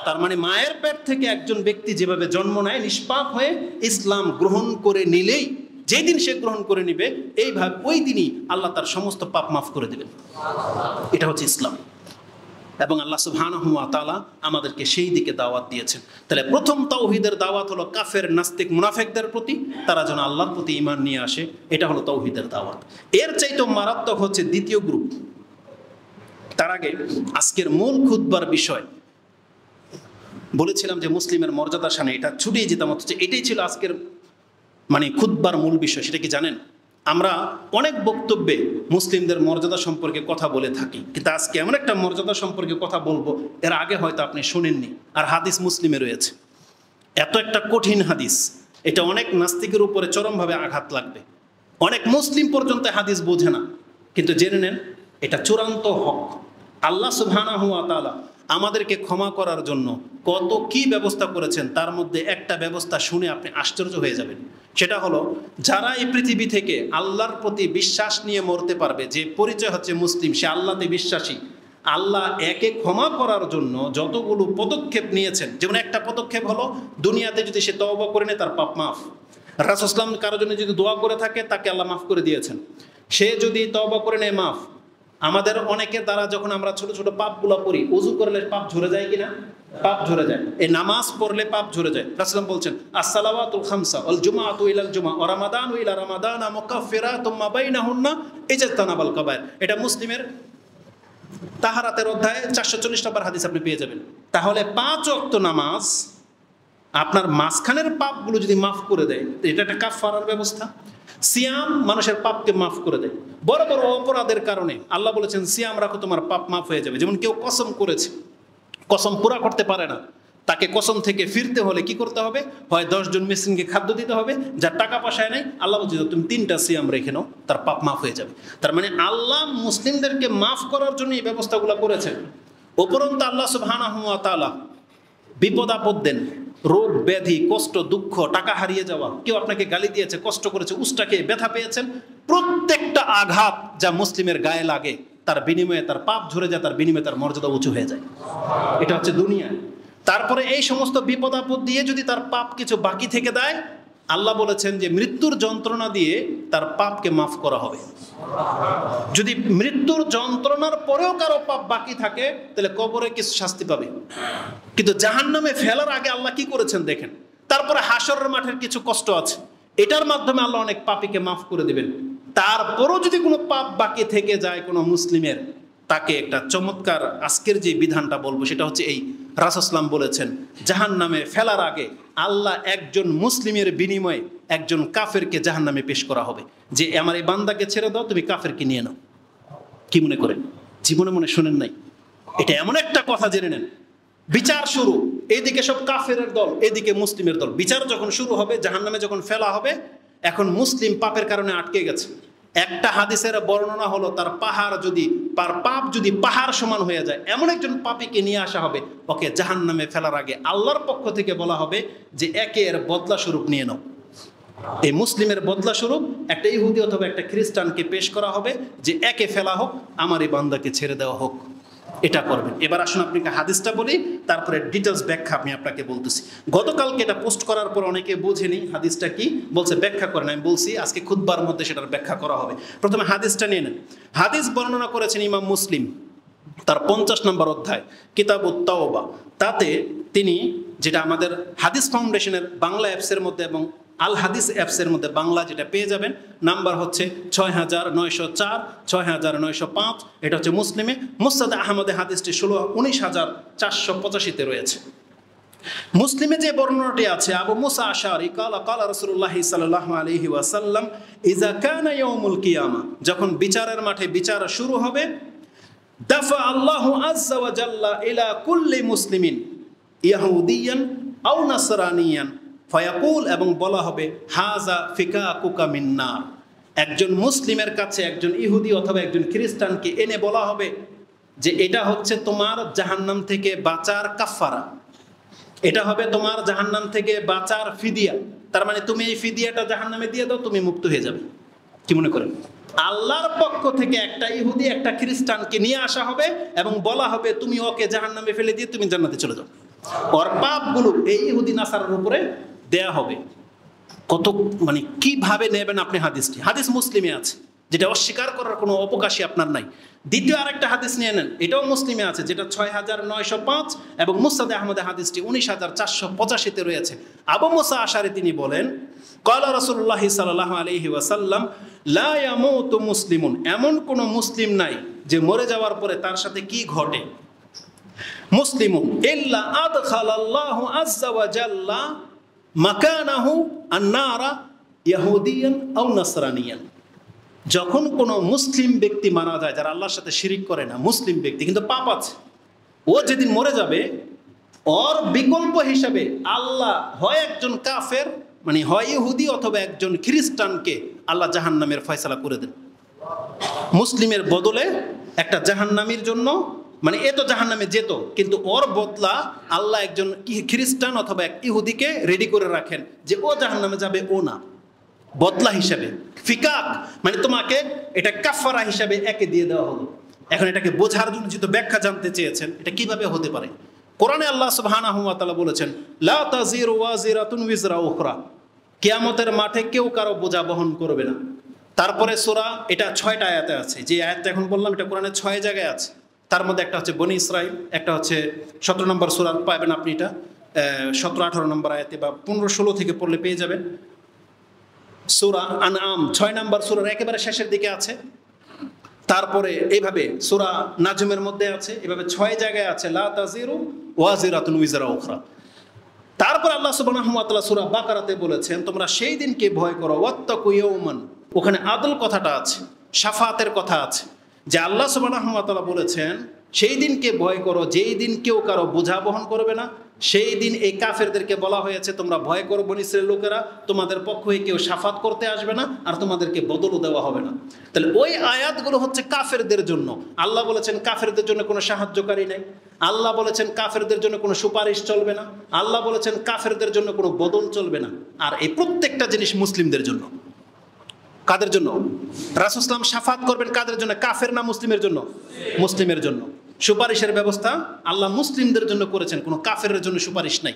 তার মানে মায়ের পেট থেকে একজন ব্যক্তি যেভাবে জন্ম নেয় নিষ্পাপ হয়ে, ইসলাম গ্রহণ করে নিলেই যেই দিন সে গ্রহণ করে নিবে এইভাবে ওই দিনই আল্লাহ তার সমস্ত পাপ মাফ করে দেবেন। এটা হচ্ছে ইসলাম। এবং আল্লাহ সুবহানাহু ওয়া তাআলা আমাদেরকে সেই দিকে দাওয়াত দিয়েছেন। তাহলে প্রথম তাওহীদের দাওয়াত হলো কাফের, নাস্তিক, মুনাফিকদের প্রতি, তারা যেন আল্লাহর প্রতি ঈমান নিয়ে আসে। এটা হলো তাওহীদের দাওয়াত। এর চাইতে মারাত্মক হচ্ছে দ্বিতীয় গ্রুপ। তার আগে আজকের মূল খুতবার বিষয় বলেছিলাম যে মুসলিমের মর্যাদা শানে, এটা ছুটিয়ে যেতাম, অথচ এটাই ছিল আজকের খুতবার মূল বিষয়। সেটা কি জানেন? আমরা অনেক বক্তব্যে মুসলিমদের মর্যাদা সম্পর্কে কথা বলে থাকি, কিন্তু আজকে এমন একটা মর্যাদা সম্পর্কে কথা বলবো এর আগে হয়তো আপনি শোনেননি, আর হাদিস মুসলিমে রয়েছে। এত একটা কঠিন হাদিস, এটা অনেক নাস্তিকের উপরে চরমভাবে আঘাত লাগবে। অনেক মুসলিম পর্যন্ত হাদিস বোঝে না, কিন্তু জেনে নেন এটা চূড়ান্ত হক। আল্লাহ সুবহানাহু ওয়া তাআলা আমাদেরকে ক্ষমা করার জন্য কত কি ব্যবস্থা করেছেন, তার মধ্যে একটা ব্যবস্থা শুনে আপনি আশ্চর্য হয়ে যাবেন। সেটা হলো, যারা এই পৃথিবী থেকে আল্লাহর প্রতি বিশ্বাস নিয়ে মরতে পারবে, যে পরিচয় হচ্ছে মুসলিম, সে আল্লাহতে বিশ্বাসী, আল্লাহ একে ক্ষমা করার জন্য যতগুলো পদক্ষেপ নিয়েছেন, যেমন একটা পদক্ষেপ হলো দুনিয়াতে যদি সে তওবা করে নেয় তার পাপ মাফ। রাসূল সাল্লাল্লাহু আলাইহি ওয়াসাল্লাম কারোর জন্য যদি দোয়া করে থাকে তাকে আল্লাহ মাফ করে দিয়েছেন, সে যদি তওবা করে নেয় মাফ। আমাদের অনেকের দ্বারা যখন আমরা ছোট ছোট পাপগুলো করি, ওযু করলে পাপ ঝরে যায় কিনা? পাপ ঝরে যায়। এই নামাজ পড়লে পাপ ঝরে যায়। রাসূল বলছেন আসসালাওয়াতুল খামসা ওয়াল জুমআতু ইলাল জুমআ ওয়া রামাদানু ইলা রামাদানা মুকাফফিরাতুম মা বাইনাহুন্না ইজতানাবাল কাবায়ের। এটা মুসলিমের তাহারাতের অধ্যায়ে 440 নম্বর হাদিস আপনি পেয়ে যাবেন। তাহলে 5 ওয়াক্ত নামাজ আপনার মাঝখানের পাপগুলো যদি মাফ করে দেয়, এটা একটা কাফারার ব্যবস্থা। সিয়াম মানুষের পাপকে মাফ করে দেয়। বড় বড় অপরাধের কারণে আল্লাহ বলেছেন সিয়াম রাখো, তোমার পাপ মাফ হয়ে যাবে। যেমন কেউ কসম করেছে, কসম পুরা করতে পারে না, তাকে কসম থেকে ফিরতে হলে কি করতে হবে? হয় 10 জন মিসকিনকে খাদ্য দিতে হবে, যার টাকা পয়সায় নেই। আল্লাহ বলছে তুমি 3টা সিয়াম রেখে নাও, তার পাপ মাফ হয়ে যাবে। তার মানে আল্লাহ মুসলিমদেরকে মাফ করার জন্য এই ব্যবস্থাগুলো করেছেন। উপরন্তু আল্লাহ সুবহানাহু ওয়া তাআলা বিপদ আপদ দেন, রোগ ব্যাধি, কষ্ট, দুঃখ, টাকা হারিয়ে যাওয়া, কেউ আপনাকে গালি দিয়েছে, কষ্ট করেছে, উষ্টাকে ব্যথা পেয়েছেন, প্রত্যেকটা আঘাত যা মুসলিমের গায়ে লাগে তার বিনিময়ে তার পাপ ঝরে যায়, তার বিনিময়ে তার মর্যাদা উঁচু হয়ে যায়। এটা হচ্ছে দুনিয়া। তারপরে এই সমস্ত বিপদ আপদ দিয়ে যদি তার পাপ কিছু বাকি থেকে দেয়, আল্লাহ বলেছেন যে মৃত্যুর যন্ত্রণা দিয়ে তার পাপকে মাফ করা হবে। যদি মৃত্যুর যন্ত্রণার পরেও কারো পাপ বাকি থাকে তাহলে কবরে কিছু শাস্তি পাবে, কিন্তু জাহান্নামে ফেলার আগে আল্লাহ কি করেছেন দেখেন। তারপরে হাসরের মাঠের কিছু কষ্ট আছে, এটার মাধ্যমে আল্লাহ অনেক পাপীকে মাফ করে দেবেন। তারপরও যদি কোনো পাপ বাকি থেকে যায় কোনো মুসলিমের, তাকে একটা চমৎকার আজকের যে বিধানটা বলবো সেটা হচ্ছে এই, রাসূল সাল্লাল্লাহু বলেছেন জাহান্নামে ফেলার আগে আল্লাহ একজন মুসলিমের বিনিময়ে একজন কাফেরকে জাহান্নামে পেশ করা হবে, যে আমার এই বান্দাকে ছেড়ে দাও, তুমি কাফেরকে নিয়ে নাও। কি মনে করেন? জীবনে মনে শোনেন নাই? এটা এমন একটা কথা জেনে নেন। বিচার শুরু, এইদিকে সব কাফের দল, এদিকে মুসলিমের দল। বিচার যখন শুরু হবে, জাহান্নামে যখন ফেলা হবে, এখন মুসলিম পাপের কারণে আটকে গেছে। একটা হাদিসের বর্ণনা হলো তার পাপ যদি পাহাড় সমান হয়ে যায়, এমন একজন পাপীকে নিয়ে আসা হবে, ওকে জাহান্নামে ফেলার আগে আল্লাহর পক্ষ থেকে বলা হবে যে একে এর বদলা স্বরূপ নিয়ে নাও। এই মুসলিমের বদলা স্বরূপ একটা ইহুদি অথবা একটা খ্রিস্টানকে পেশ করা হবে যে একে ফেলা হোক, আমার এই বান্দাকে ছেড়ে দেওয়া হোক। এটা করবেন। এবার আসুন আপনাকে হাদিসটা বলি, তারপরে ডিটেলস ব্যাখ্যা আমি আপনাকে বলতেছি। গতকালকে এটা পোস্ট করার পর অনেকে বোঝেনি হাদিসটা কি, বলছে ব্যাখ্যা করেন। আমি বলছি আজকে খুতবার মধ্যে সেটার ব্যাখ্যা করা হবে। প্রথমে হাদিসটা নিয়ে নেন। হাদিস বর্ণনা করেছেন ইমাম মুসলিম, তার 50 নম্বর অধ্যায় কিতাবুত তাওবা। তাতে তিনি, যেটা আমাদের হাদিস ফাউন্ডেশনের বাংলা অ্যাপসের মধ্যে এবং আল হাদিস অ্যাপসের মধ্যে বাংলা যেটা পেয়ে যাবেন, নাম্বার হচ্ছে 6904, 6905। এটা হচ্ছে মুসলিমে। মুসনাদ আহমদে হাদিসটি 19485 রয়েছে। মুসলিমে যে বর্ণনাটি আছে, আবু মুসা আশআরী কালা কালা রাসূলুল্লাহ সাল্লাল্লাহু আলাইহি ওয়াসাল্লাম ইযা কানা ইয়াউমুল কিয়ামা, যখন বিচারের মাঠে বিচার শুরু হবে, দাফা আল্লাহু আযজা ওয়া জাল্লা ইলা কুল্লি মুসলিমিন ইয়াহুদিয়ান আও নাসরানিয়ান ফায়াকুল, এবং বলা হবে হাজা ফিকাকুকা মিন্নার। একজন মুসলিমের কাছে একজন ইহুদি অথবা একজন খ্রিস্টানকে এনে বলা হবে যে এটা হচ্ছে তোমার জাহান্নাম থেকে বাঁচার কাফারা, এটা হবে তোমার জাহান্নাম থেকে বাঁচার ফিদিয়া। তার মানে তুমি এই ফিদিয়াটা জাহান্নামে দিয়ে দাও, তুমি মুক্ত হয়ে যাবে। কি মনে করেন? আল্লাহর পক্ষ থেকে একটা ইহুদি একটা খ্রিস্টানকে নিয়ে আসা হবে এবং বলা হবে তুমি ওকে জাহান্নামে ফেলে দিয়ে তুমি জান্নাতে চলে যাও। ওর পাপগুলো এই ইহুদি নাসারার উপরে দেয়া হবে। কত মানে কিভাবে নেবেন আপনি হাদিসটি? হাদিস মুসলিমে আছে, যেটা অস্বীকার করার কোনো অবকাশই আপনার নাই। দ্বিতীয় আরেকটা হাদিস নিয়ে নেন, এটাও মুসলিমে আছে, যেটা ৬৯০৫ এবং মুসনাদে আহমদে হাদিসটি ১৯৪৮৫ রয়েছে। আবু মুসা আশারী তিনি বলেন, ক্বালা রাসূলুল্লাহ সাল্লাল্লাহু আলাইহি ওয়াসাল্লাম, লা ইয়ামুতু মুসলিমুন, এমন কোন মুসলিম নাই যে মরে যাওয়ার পরে তার সাথে কি ঘটে, মুসলিমুন ইল্লা আদখালাল্লাহু আযজা ওয়া জাল্লা মাকানাহু আন-নারা ইয়াহুদিয়ান আও নাসরানিয়ান। যখন কোনো মুসলিম ব্যক্তি মারা যায়, যারা আল্লাহর সাথে শিরিক করে না, মুসলিম ব্যক্তি কিন্তু পাপ আছে, ও যেদিন মরে যাবে ওর বিকল্প হিসাবে আল্লাহ হয় একজন কাফের মানে হয় ইহুদি অথবা একজন খ্রিস্টানকে আল্লাহ জাহান্নামের ফয়সালা করে দেন। মুসলিমের বদলে একটা জাহান্নামীর জন্য, মানে এ তো জাহান্নামে যেত, কিন্তু ওর বদলা আল্লাহ একজন খ্রিস্টান অথবা এক ইহুদিকে রেডি করে রাখেন যে ও জাহান্নামে যাবে, ও না, বদলা হিসাবে। ফিকাক মানে তোমাকে এটা কাফারা হিসাবে একে দিয়ে দেওয়া হলো। এখন এটাকে বোঝার জন্য যেহেতু ব্যাখ্যা জানতে চেয়েছেন, এটা কিভাবে হতে পারে, কোরআনে আল্লাহ সুবহানাহু ওয়া তাআলা বলেছেন, লা তাজিরু ওয়াজিরাতুন উযরা উখরা, কিয়ামতের মাঠে কেউ কারো বোঝা বহন করবে না। তারপরে সূরা, এটা ৬টা আয়াতে আছে, যে আয়াতটা এখন বললাম এটা কোরআনে ৬ জায়গায় আছে। তার মধ্যে একটা হচ্ছে বনি ইসরাইল, একটা হচ্ছে ১৭ নম্বর সূরা পাবেন আপনি, এটা ১৭-১৮ নম্বর আয়াতে, বা ১৫-১৬ থেকে পড়লে পেয়ে যাবেন। সূরা আনআম ৬ নম্বর সূরার একেবারে শেষের দিকে আছে। তারপরে এইভাবে সূরা নাজমের মধ্যে আছে, এভাবে ৬ জায়গায় আছে লা তাজিরু ওয়াজিরাতুন উযরা উখরা। তারপর আল্লাহ সুবহানাহু ওয়া তাআলা সূরা বাকারাতে বলেছেন, তোমরা সেই দিনকে ভয় করো, ওয়াত্তাকু ইয়াওমান, ওখানে আদল কথাটা আছে, শাফাতের কথা আছে, যে আল্লাহ সুবহানাহু ওয়া তাআলা বলেছেন সেই দিনকে ভয় করো যেই দিন কেউ কারো বোঝা বহন করবে না। সেই দিন এই কাফেরদেরকে বলা হয়েছে তোমরা ভয় করো বনী ইসরাইলের লোকেরা, তোমাদের পক্ষ হয়ে কেউ শাফাত করতে আসবে না, আর তোমাদেরকে বদলও দেওয়া হবে না। তাহলে ওই আয়াতগুলো হচ্ছে কাফেরদের জন্য। আল্লাহ বলেছেন কাফেরদের জন্য কোনো সাহায্যকারী নেই, আল্লাহ বলেছেন কাফেরদের জন্য কোনো সুপারিশ চলবে না, আল্লাহ বলেছেন কাফেরদের জন্য কোনো বদল চলবে না। আর এই প্রত্যেকটা জিনিস মুসলিমদের জন্য। কাদের জন্য? রাসূল সাল্লাল্লাহু আলাইহি ওয়াসাল্লাম শাফাত করবেন কাদের জন্য? কাফের না মুসলিমের জন্য? মুসলিমের জন্য। সুপারিশের ব্যবস্থা আল্লাহ মুসলিমদের জন্য করেছেন, কোনো কাফেরের জন্য সুপারিশ নাই।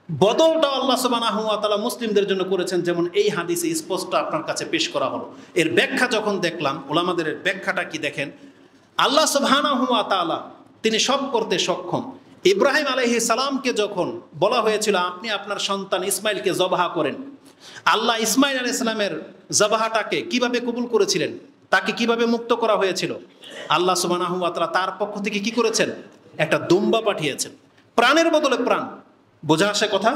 বদলটা আল্লাহ সুবহানাহু ওয়া তাআলা মুসলিমদের জন্য করেছেন, যেমন এই হাদিসে স্পষ্ট আপনার কাছে পেশ করা হলো। এর ব্যাখ্যা যখন দেখলাম, ওলামাদের ব্যাখ্যাটা কি দেখেন, আল্লাহ সুবহানাহু ওয়া তাআলা তিনি সব করতে সক্ষম। ইব্রাহিম আলাইহিস সালামকে যখন বলা হয়েছিল আপনি আপনার সন্তান ইসমাইলকে জবাহ করেন, আল্লাহ ইসমাইল আলাইহিস সালামের জবাহটাকে কিভাবে কবুল করেছিলেন, তাকে কিভাবে মুক্ত করা হয়েছিল? আল্লাহ সুবহানাহু ওয়া তাআলা তার পক্ষ থেকে কি করেছেন? একটা দুম্বা পাঠিয়েছেন, প্রাণের বদলে প্রাণ। বোঝা আসে কথা?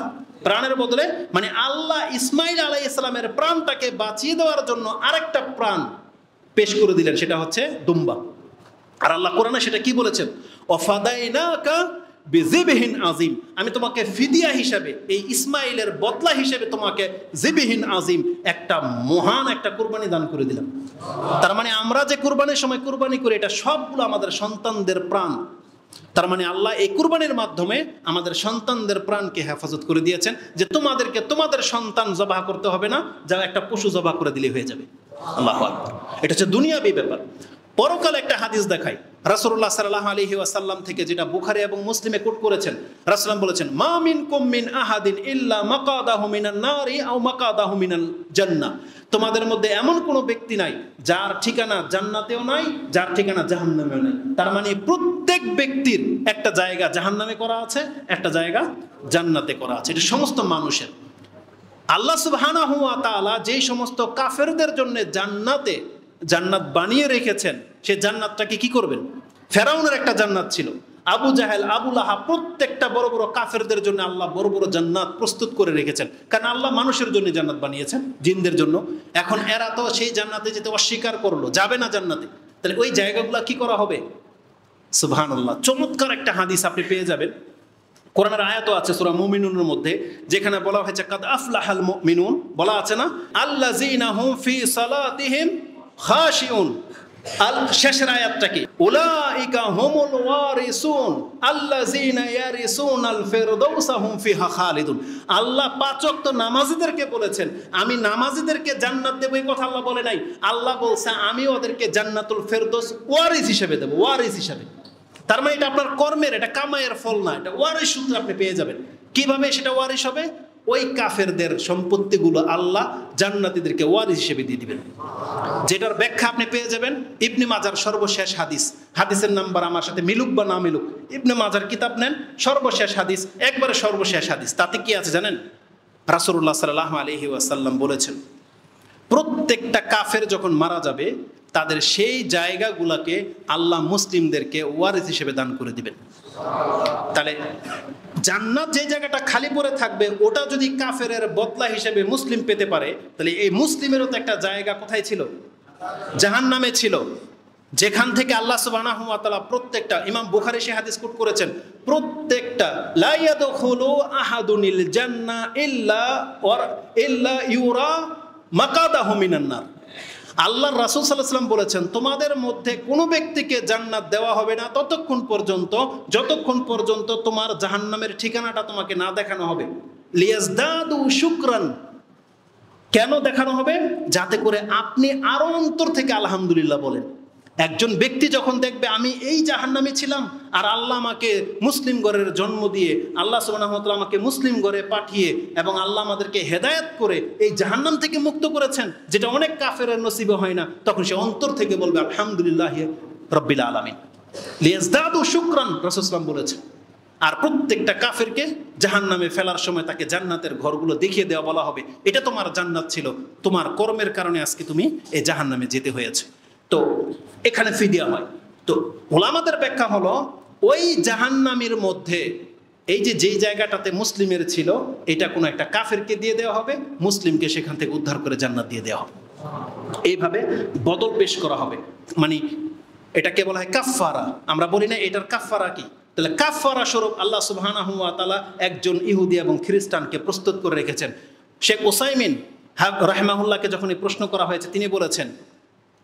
প্রাণের বদলে মানে আল্লাহ ইসমাইল আলাইহিস সালামের প্রাণটাকে বাঁচিয়ে দেওয়ার জন্য আরেকটা প্রাণ পেশ করে দিলেন, সেটা হচ্ছে দুম্বা। আর আল্লাহ কোরআনে সেটা কি বলেছেন? ওয়াফাদাইনাকা বিযিবহিন আযীম, আমি তোমাকে ফিদিয়া হিসাবে, এই ইসমাইলের বদলা হিসেবে তোমাকে জিবহিন আযীম, একটা মহান একটা কুরবানি দান করে দিলাম। তার মানে আমরা যে কুরবানির সময় কুরবানি করি, এটা সবগুলো আমাদের সন্তানদের প্রাণ। তার মানে আল্লাহ এই কুরবানির মাধ্যমে আমাদের সন্তানদের প্রাণকে হেফাজত করে দিয়েছেন, যে তোমাদেরকে তোমাদের সন্তান জবাহ করতে হবে না, যা একটা পশু জবাহ করে দিলে হয়ে যাবে। আল্লাহু আকবার। এটা হচ্ছে দুনিয়াবী ব্যাপার। পরকালে একটা হাদিস দেখাই রাসূলুল্লাহ সাল্লাল্লাহু আলাইহি ওয়াসাল্লাম থেকে, যেটা বুখারী এবং মুসলিমে কোট করেছেন। রাসূলুল্লাহ বলেছেন, মা মিনকুম মিন আহাদিন ইল্লা মাকাদাহু মিনান নারি আও মাকাদাহু মিনাল জান্নাহ, তোমাদের মধ্যে এমন কোনো ব্যক্তি নাই যার ঠিকানা জান্নাতেও নাই, যার ঠিকানা জাহান্নামেও নাই। তার মানে প্রত্যেক ব্যক্তির একটা জায়গা জাহান্নামে করা আছে, একটা জায়গা জান্নাতে করা আছে। এটা সমস্ত মানুষের। আল্লাহ সুবহানাহু ওয়া তাআলা যেই সমস্ত কাফেরদের জন্য জান্নাত বানিয়ে রেখেছেন, সে জান্নাতটাকে কি করবেন? ফেরাউনের একটা জান্নাত ছিল, আবু জাহেল, আবু লাহাব, প্রত্যেকটা বড় বড় কাফেরদের জন্য আল্লাহ বড় বড় জান্নাত প্রস্তুত করে রেখেছেন। কারণ আল্লাহ মানুষের জন্য জান্নাত বানিয়েছেন, জিনদের জন্য। এখন এরা তো সেই জান্নাতে যেতে অস্বীকার করলো, যাবে না জান্নাতে। তাহলে ওই জায়গাগুলো কি করা হবে? সুবহানাল্লাহ। চমৎকার একটা হাদিস আপনি পেয়ে যাবেন, কোরআনের আয়াতও আছে সূরা মুমিনুনের মধ্যে, যেখানে বলা হয়েছে কাদ আফলাহাল মুমিনুন, বলা আছে না, আল্লাযীনা হুম ফি সালাতিহিম খাশিউন। শেষের আয়াতটা কি? উলাইকা হুমুল ওয়ারিসুন আল্লাযীনা ইয়ারিসুনাল ফিরদাউসা হুম ফিহা খালিদুন। আল্লাহ পাঁচ ওয়াক্ত নামাজীদেরকে বলেছেন আমি নামাজীদেরকে জান্নাত দেব, এই কথা আল্লাহ বলে নাই। আল্লাহ বলছে আমি ওদেরকে জান্নাতুল ফেরদৌস ওয়ারিস হিসেবে দেব, ওয়ারিস হিসেবে। তার মানে এটা আপনার কর্মের, এটা কামাইয়ের ফল না, এটা ওয়ারিস সূত্রে আপনি পেয়ে যাবেন। কিভাবে সেটা ওয়ারিস হবে? ওই কাফেরদের সম্পত্তিগুলো আল্লাহ জান্নাতীদেরকে ওয়ারিস হিসেবে দিয়ে দিবেন, যেটার ব্যাখ্যা আপনি পেয়ে যাবেন ইবনে মাজার সর্বশেষ হাদিস। হাদিসের নাম্বার আমার সাথে মিলুক বা না মিলুক, ইবনে মাজার কিতাব নেন, সর্বশেষ হাদিস, একবারে সর্বশেষ হাদিস। তাতে কি আছে জানেন? রাসূলুল্লাহ সাল্লাল্লাহু আলাইহি ওয়াসাল্লাম বলেছেন, প্রত্যেকটা কাফের যখন মারা যাবে তাদের সেই জায়গাগুলোকে আল্লাহ মুসলিমদেরকে ওয়ারিস হিসেবে দান করে দিবেন। তাহলে জান্নাত যে জায়গাটা খালি পড়ে থাকবে ওটা যদি কাফেরের বদলা হিসেবে মুসলিম পেতে পারে, তাহলে এই মুসলিমেরও তো একটা জায়গা কোথায় ছিল? জাহান্নামে ছিল, যেখান থেকে আল্লাহ সুবহানাহু ওয়া তাআলা প্রত্যেকটা, ইমাম বুখারী সে হাদিস কোট করেছেন, প্রত্যেকটা লা ইয়াদখুলু আহাদুনিল জান্নাহ ইল্লা ইউরা মাকাদাহু মিনান নার। আল্লাহর রাসূল সাল্লাল্লাহু আলাইহি ওয়াসাল্লাম বলেছেন, তোমাদের মধ্যে কোনো ব্যক্তিকে জান্নাত দেওয়া হবে না যতক্ষণ পর্যন্ত তোমার জাহান্নামের ঠিকানাটা তোমাকে না দেখানো হবে। লিয়াজদাদু শুকরান, কেন দেখানো হবে? যাতে করে আপনি আরো অন্তর থেকে আলহামদুলিল্লাহ বলেন। একজন ব্যক্তি যখন দেখবে আমি এই জাহান্নামে ছিলাম আর আল্লাহ আমাকে মুসলিম ঘরের জন্ম দিয়ে, আল্লাহ সুবহানাহু ওয়া তাআলা আমাকে মুসলিম ঘরে পাঠিয়ে এবং আল্লাহ আমাদেরকে হেদায়েত করে এই জাহান্নাম থেকে মুক্ত করেছেন, যেটা অনেক কাফেরের নসিবে হয় না, তখন সে অন্তর থেকে বলবে আলহামদুলিল্লাহ রাব্বিল আলামিন। লিয়াজদাদু শুকরান, রাসূল সাল্লাল্লাহু আলাইহি ওয়াসাল্লাম বলেছেন। আর প্রত্যেকটা কাফেরকে জাহান্নামে ফেলার সময় তাকে জান্নাতের ঘরগুলো দেখিয়ে দেওয়া বলা হবে, এটা তোমার জান্নাত ছিল, তোমার কর্মের কারণে আজকে তুমি এই জাহান্নামে যেতে হয়েছে। তো এখানে ফিদিয়া হয়। তো উলামাদের ব্যাখ্যা হলো, ওই জাহান্নামের মধ্যে এই যেই জায়গাটাতে মুসলিমের ছিল এটা কোনো একটা কাফেরকে দিয়ে দেওয়া হবে, মুসলিমকে সেখান থেকে উদ্ধার করে জান্নাত দিয়ে দেওয়া হবে। এইভাবে বদল পেশ করা হবে, মানে এটাকে বলা হয় কাফফারা। আমরা বলি না এটার কাফফারা কি? তাহলে কাফফারা স্বরূপ আল্লাহ সুবহানাহু ওয়া তাআলা একজন ইহুদি এবং খ্রিস্টানকে প্রস্তুত করে রেখেছেন। শেখ ওসাইমিন রাহিমাহুল্লাহকে যখন এই প্রশ্ন করা হয়েছে, তিনি বলেছেন,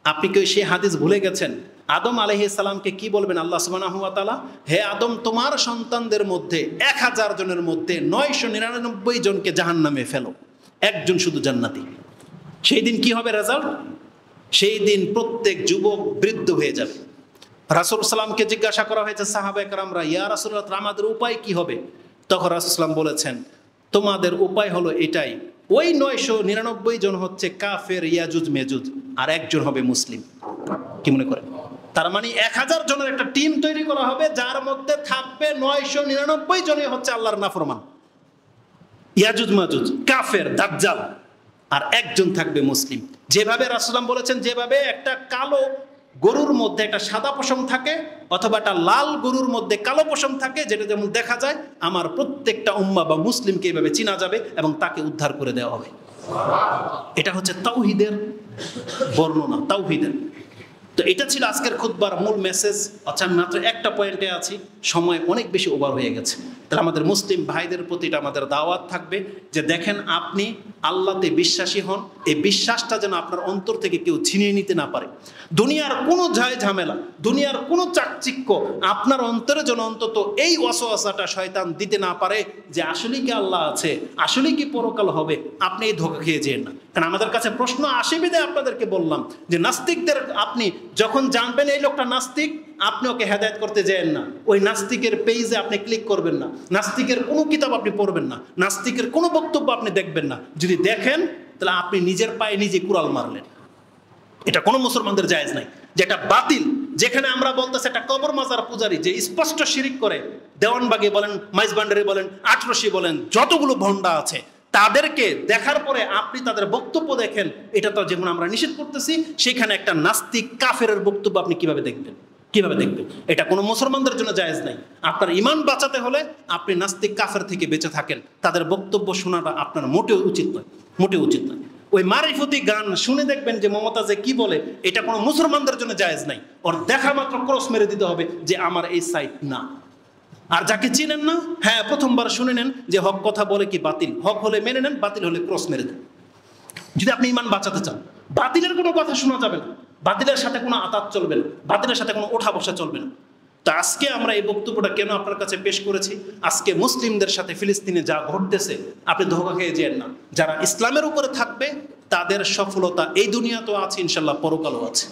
আপনি কি সেই হাদিস ভুলে গেছেন? আদম আলাইহিস সালামকে কি বলবেন আল্লাহ সুবহানাহু ওয়া তাআলা? হে আদম, তোমার সন্তানদের মধ্যে 1000 জনের মধ্যে 999 জনকে জাহান্নামে ফেলো, একজন শুধু জান্নাতি। সেই দিন কি হবে রেজাল্ট? সেই দিন প্রত্যেক যুবক বৃদ্ধ হয়ে যাবে। রাসূল সাল্লামকে জিজ্ঞাসা করা হয়েছে সাহাবায়ে কেরামরা, ইয়া রাসূলুল্লাহ, আমাদের উপায় কি হবে? তখন রাসূল সাল্লাম বলেছেন, তোমাদের উপায় হলো এটাই, ওই 999 জন হচ্ছে কাফের ইয়াজুজ মেজুজ, আর একজন হবে মুসলিম। কি মনে করেন? তার মানে 1000 জনের একটা টিম তৈরি করা হবে, যার মধ্যে থাকবে 999 জনই হচ্ছে আল্লাহর নাফরমান, ইয়াজুজ মাজুজ, কাফের, দাজ্জাল, আর একজন থাকবে মুসলিম। যেভাবে রাসূল বলেছেন, যেভাবে একটা কালো গরুর মধ্যে একটা সাদা পশম থাকে অথবা একটা লাল গরুর মধ্যে কালো পশম থাকে, যেটা যেমন দেখা যায়, আমার প্রত্যেকটা উম্মাহ বা মুসলিমকে এইভাবে চিনা যাবে এবং তাকে উদ্ধার করে দেওয়া হবে। এটা হচ্ছে তাওহীদের বর্ণনা, তাওহীদের। তো এটা ছিল আজকের খুতবার মূল মেসেজ। আচ্ছা, আমি মাত্র একটা পয়েন্টে আছি, সময় অনেক বেশি ওভার হয়ে গেছে। তাহলে আমাদের মুসলিম ভাইদের প্রতি এটা আমাদের দাওয়াত থাকবে যে দেখেন, আপনি আল্লাহতে বিশ্বাসী হন, এই বিশ্বাসটা যেন আপনার অন্তর থেকে কেউ ছিনিয়ে নিতে না পারে। দুনিয়ার কোনো ঝামেলা, দুনিয়ার কোনো চাকচিক্য আপনার অন্তরে যেন অন্তত এই ওয়াসওয়াসাটা শয়তান দিতে না পারে যে আসলেই কি আল্লাহ আছে, আসলেই কি পরকাল হবে। আপনি এই ধোঁকা খেয়ে যেন না। কারণ আমাদের কাছে প্রশ্ন আসে বিধায় আপনাদেরকে বললাম যে নাস্তিকদের, আপনি যখন জানবেন এই লোকটা নাস্তিক, আপনি ওকে হেদায়েত করতে যাবেন না। ওই নাস্তিকের পেজে আপনি ক্লিক করবেন না, নাস্তিকের কোনো কিতাব আপনি পড়বেন না, নাস্তিকের কোনো বক্তব্য আপনি দেখবেন না। যদি দেখেন তাহলে আপনি নিজের পায়ে নিজে কুড়াল মারলেন। এটা কোনো মুসলমানদের জায়েজ নাই, যেটা বাতিল। যেখানে আমরা বলতেছি একটা কবর মাজার পূজারী যে স্পষ্ট শিরিক করে, দেওয়ানবাগে বলেন, মাইজবান্ডারি বলেন, আটরশি বলেন, যতগুলো ভণ্ডা আছে, তাদেরকে দেখার পরে আপনি তাদের বক্তব্য দেখেন, এটা তো যেমন আমরা নিষেধ করতেছি, সেখানে একটা নাস্তিক কাফের বক্তব্য আপনি কিভাবে দেখবেন? কিভাবে দেখবেন? এটা কোনো মুসলমানদের জন্য জায়েজ নাই। আপনার ঈমান বাঁচাতে হলে আপনি নাস্তিক কাফের থেকে বেঁচে থাকেন, তাদের বক্তব্য শোনাটা আপনার মোটেও উচিত নয়, মোটেও উচিত নয়। ওই মারিফতি গান শুনে দেখবেন যে মমতাজে কি বলে, এটা কোনো মুসলমানদের জন্য জায়েজ নাই। ওর দেখা মাত্র ক্রস মেরে দিতে হবে যে আমার এই সাইট না। আর যাকে চিনেন না, হ্যাঁ, প্রথমবার শুনে নেন যে হক কথা বলে কি বাতিল, হক হলে মেনে নেন, বাতিল হলে ক্রস মেরে দেন। যদি আপনি ঈমান বাঁচাতে চান, বাতিলের কোনো কথা শোনা যাবে না, বাতিলের সাথে কোনো আতাত চলবে না, বাতিলের সাথে কোনো ওঠা বসা চলবে না। তো আজকে আমরা এই বক্তব্যটা কেন আপনার কাছে পেশ করেছি? আজকে মুসলিমদের সাথে ফিলিস্তিনে যা ঘটতেছে, আপনি ধোঁকা খেয়ে যেন না। যারা ইসলামের উপরে থাকবে তাদের সফলতা এই দুনিয়াতেও আছে, ইনশাল্লাহ পরকালও আছে।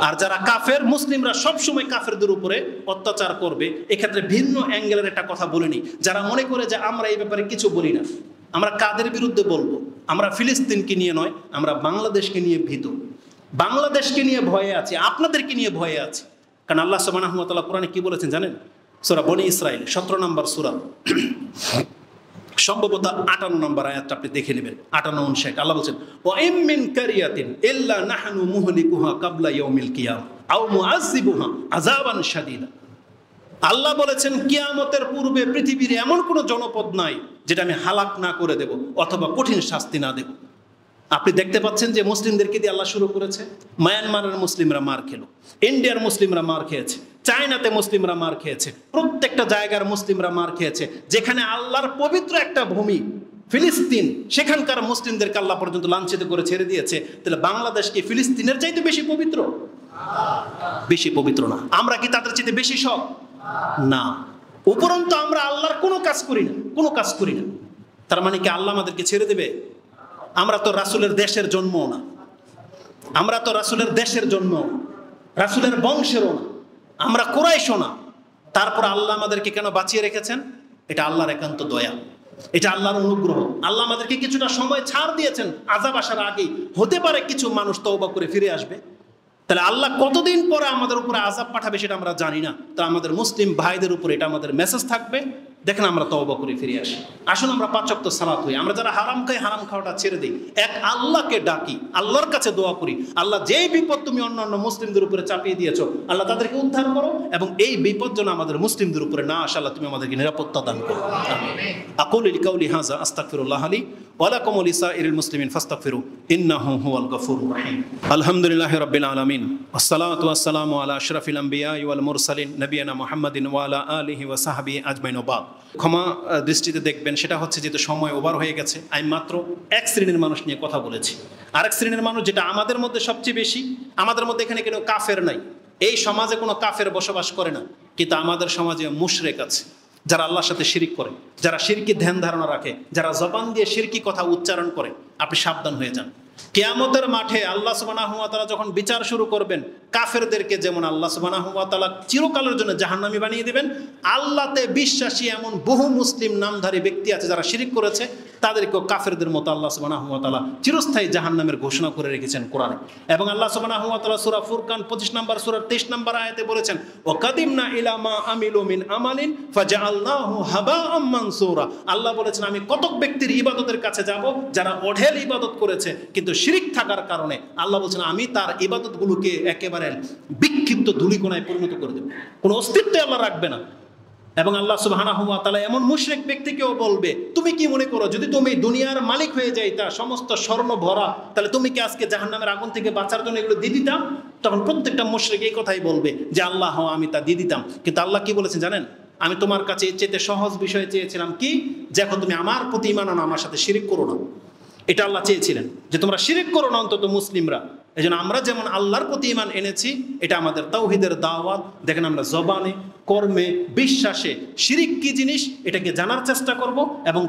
আর যারা কাফের, মুসলিমরা সবসময় কাফেরদের উপরে অত্যাচার করবে। এক্ষেত্রে ভিন্ন অ্যাঙ্গেলের একটা কথা বলিনি, যারা মনে করে যে আমরা এই ব্যাপারে কিছু বলি না, আমরা কাদের বিরুদ্ধে বলবো? আমরা ফিলিস্তিনকে নিয়ে নয়, আমরা বাংলাদেশকে নিয়ে ভীত, বাংলাদেশকে নিয়ে ভয়ে আছি, আপনাদেরকে নিয়ে ভয়ে আছি। কারণ আল্লাহ সুবহানাহু ওয়া তাআলা কোরআনে কি বলেছেন জানেন? সূরা বনী ইসরাইল 17 নম্বর সূরা, সম্ভবত 58 নম্বর আয়াতটা আপনি দেখে নেবেন। 58 আল্লাহ বলছেন, ওয়া ইম মিন কারিয়াতিন ইল্লা নাহনু মুহলিকুহা ক্বাবলা ইয়াউমিল কিয়ামা আও মুআযযিবুহা আযাবান শাদীদা। আল্লাহ বলেছেন, কিয়ামতের পূর্বে পৃথিবীর এমন কোনো জনপদ নাই যেটা আমি হালাক না করে দেব অথবা কঠিন শাস্তি না দেব। আপনি দেখতে পাচ্ছেন যে মুসলিমদেরকে দিয়ে আল্লাহ শুরু করেছে। মায়ানমারের মুসলিমরা মার খেলো, ইন্ডিয়ার মুসলিমরা মার খেয়েছে, চায়নাতে মুসলিমরা মার খেয়েছে, প্রত্যেকটা জায়গার মুসলিমরা মার খেয়েছে। যেখানে আল্লাহর পবিত্র একটা ভূমি ফিলিস্তিন, সেখানকার মুসলিমদেরকে আল্লাহ পর্যন্ত লাঞ্ছিত করে ছেড়ে দিয়েছে। তাহলে বাংলাদেশ কি ফিলিস্তিনের চাইতে বেশি পবিত্র? বেশি পবিত্র না। আমরা কি তাদের চাইতে বেশি সৎ? না। উপরন্তু আমরা আল্লাহর কোনো কাজ করি না, কোনো কাজ করি না। তার মানে কি আল্লাহ আমাদেরকে ছেড়ে দেবে? আমরা তো রাসূলের দেশের জন্ম না, আমরা তো রাসূলের দেশের জন্ম, রাসূলের বংশেরও না, আমরা কুরাইশও না। তারপর আল্লাহ আমাদেরকে কেন বাঁচিয়ে রেখেছেন? এটা আল্লাহর একান্ত দয়া, এটা আল্লাহর অনুগ্রহ। আল্লাহ আমাদেরকে কিছুটা সময় ছাড় দিয়েছেন, আযাব আসার আগেই। হতে পারে কিছু মানুষ তওবা করে ফিরে আসবে। তাহলে আল্লাহ কতদিন পরে আমাদের উপরে আযাব পাঠাবে সেটা আমরা জানি না। তো আমাদের মুসলিম ভাইদের উপরে এটা আমাদের মেসেজ থাকবে, দেখেন আমরা তওবা করে ফিরে আসি। আসুন আমরা 5 ওয়াক্ত সালাত হই, আমরা যারা হারাম খাই হারাম খাওয়াটা ছেড়ে দিই, এক আল্লাহকে ডাকি, আল্লাহর কাছে দোয়া করি, আল্লাহ যেই বিপদ তুমি অন্যান্য মুসলিমদের উপরে চাপিয়ে দিয়েছো, আল্লাহ তাদেরকে উদ্ধার করো, এবং এই বিপদ যেন আমাদের মুসলিমদের উপরে না আসে, আল্লাহ তুমি আমাদেরকে নিরাপত্তা দান করো। আকুলু লিকাউলি হাযা আস্তাগফিরুল্লাহ লি ওয়া লাকুম ওয়া লিসাইরিল মুসলিমিন ফাস্তাগফিরু ইন্নাহু হুয়াল গফুরুর রাহিম। আলহামদুলিল্লাহি রাব্বিল আলামিন ওয়াসসালাতু ওয়াসসালামু আলা আশরাফিল আমবিয়া ওয়াল মুরসালিন নবিয়ানা মুহাম্মাদিন ওয়া আলা আলিহি ওয়া সাহবিহি আজমাইন ওয়া বাদ। ক্ষমা দৃষ্টিতে দেখবেন, সেটা হচ্ছে যেহেতু সময় ওভার হয়ে গেছে, আমি মাত্র এক শ্রেণীর মানুষ নিয়ে কথা বলেছি। আরেক শ্রেণীর মানুষ, যেটা আমাদের মধ্যে সবচেয়ে বেশি, আমাদের মধ্যে এখানে কোনো কাফের নাই, এই সমাজে কোনো কাফের বসবাস করে না, কিন্তু আমাদের সমাজে মুশরিক আছে, যারা আল্লাহর সাথে শিরিক করে, যারা শিরকি ধ্যান ধারণা রাখে, যারা জবান দিয়ে শিরকি কথা উচ্চারণ করে। আপনি সাবধান হয়ে যান। কিয়ামতের মাঠে আল্লাহ সুবহানাহু ওয়া তাআলা যখন বিচার শুরু করবেন, কাফেরদেরকে যেমন আল্লাহ সুবহানাহু ওয়া তাআলা চিরকালের জন্য জাহান্নামী বানিয়ে দিবেন, আল্লাহতে বিশ্বাসী এমন বহু মুসলিম নামধারী ব্যক্তি আছে যারা শিরিক করেছে, তাদেরকেও কাফেরদের মতো আল্লাহ সুবহানাহু ওয়া তাআলা চিরস্থায়ী জাহান্নামের ঘোষণা করে রেখেছেন কোরআনে। এবং আল্লাহ সুবহানাহু ওয়া তাআলা সূরা ফুরকান 25 নম্বর সূরার 23 নম্বর আয়াতে বলেছেন, ওয়া কাদিমনা ইলা মা আমিলু মিন আমালিন ফাজআলনাহু হাবাআম মানসুরা। আল্লাহ বলেছেন, আমি কতক ব্যক্তির ইবাদতের কাছে যাব যারা অঢেল ইবাদত করেছে, কিন্তু শিরিক থাকার কারণে আল্লাহ বলছেন আমি তার ইবাদতগুলোকে একেবারে বিক্ষিপ্ত ধূলিকণায় পরিণত করে দেব, কোনো অস্তিত্ব আল্লাহ রাখবে না। এবং আল্লাহ সুবহানাহু ওয়া তাআলা এমন মুশরিক ব্যক্তিকেও বলবে, তুমি কি মনে করো যদি তুমি দুনিয়ার মালিক হয়ে যাইতা, সমস্ত স্বর্ণ ভরা, তাহলে তুমি কি আজকে জাহান্নামের আগুন থেকে বাঁচার জন্য এগুলো দিয়ে দিতাম? তখন প্রত্যেকটা মুশরিক এই কথাই বলবে যে আল্লাহ, আমি তা দিয়ে দিতাম। কিন্তু আল্লাহ কি বলেছেন জানেন? আমি তোমার কাছে এর চেয়ে সহজ বিষয় চেয়েছিলাম, কি? যখন তুমি আমার প্রতি ঈমান আনো, আমার সাথে শিরিক করো না। এটা আল্লাহ চেয়েছিলেন যে তোমরা শিরিক করো না, অন্তত মুসলিমরা। এই জন্য আমরা যেমন আল্লাহর প্রতি ঈমান এনেছি, এটা আমাদের তাওহীদের দাওয়াত। দেখেন আমরা জবানে, কর্মে, বিশ্বাসে শিরিক কি জিনিস এটাকে জানার চেষ্টা করব এবং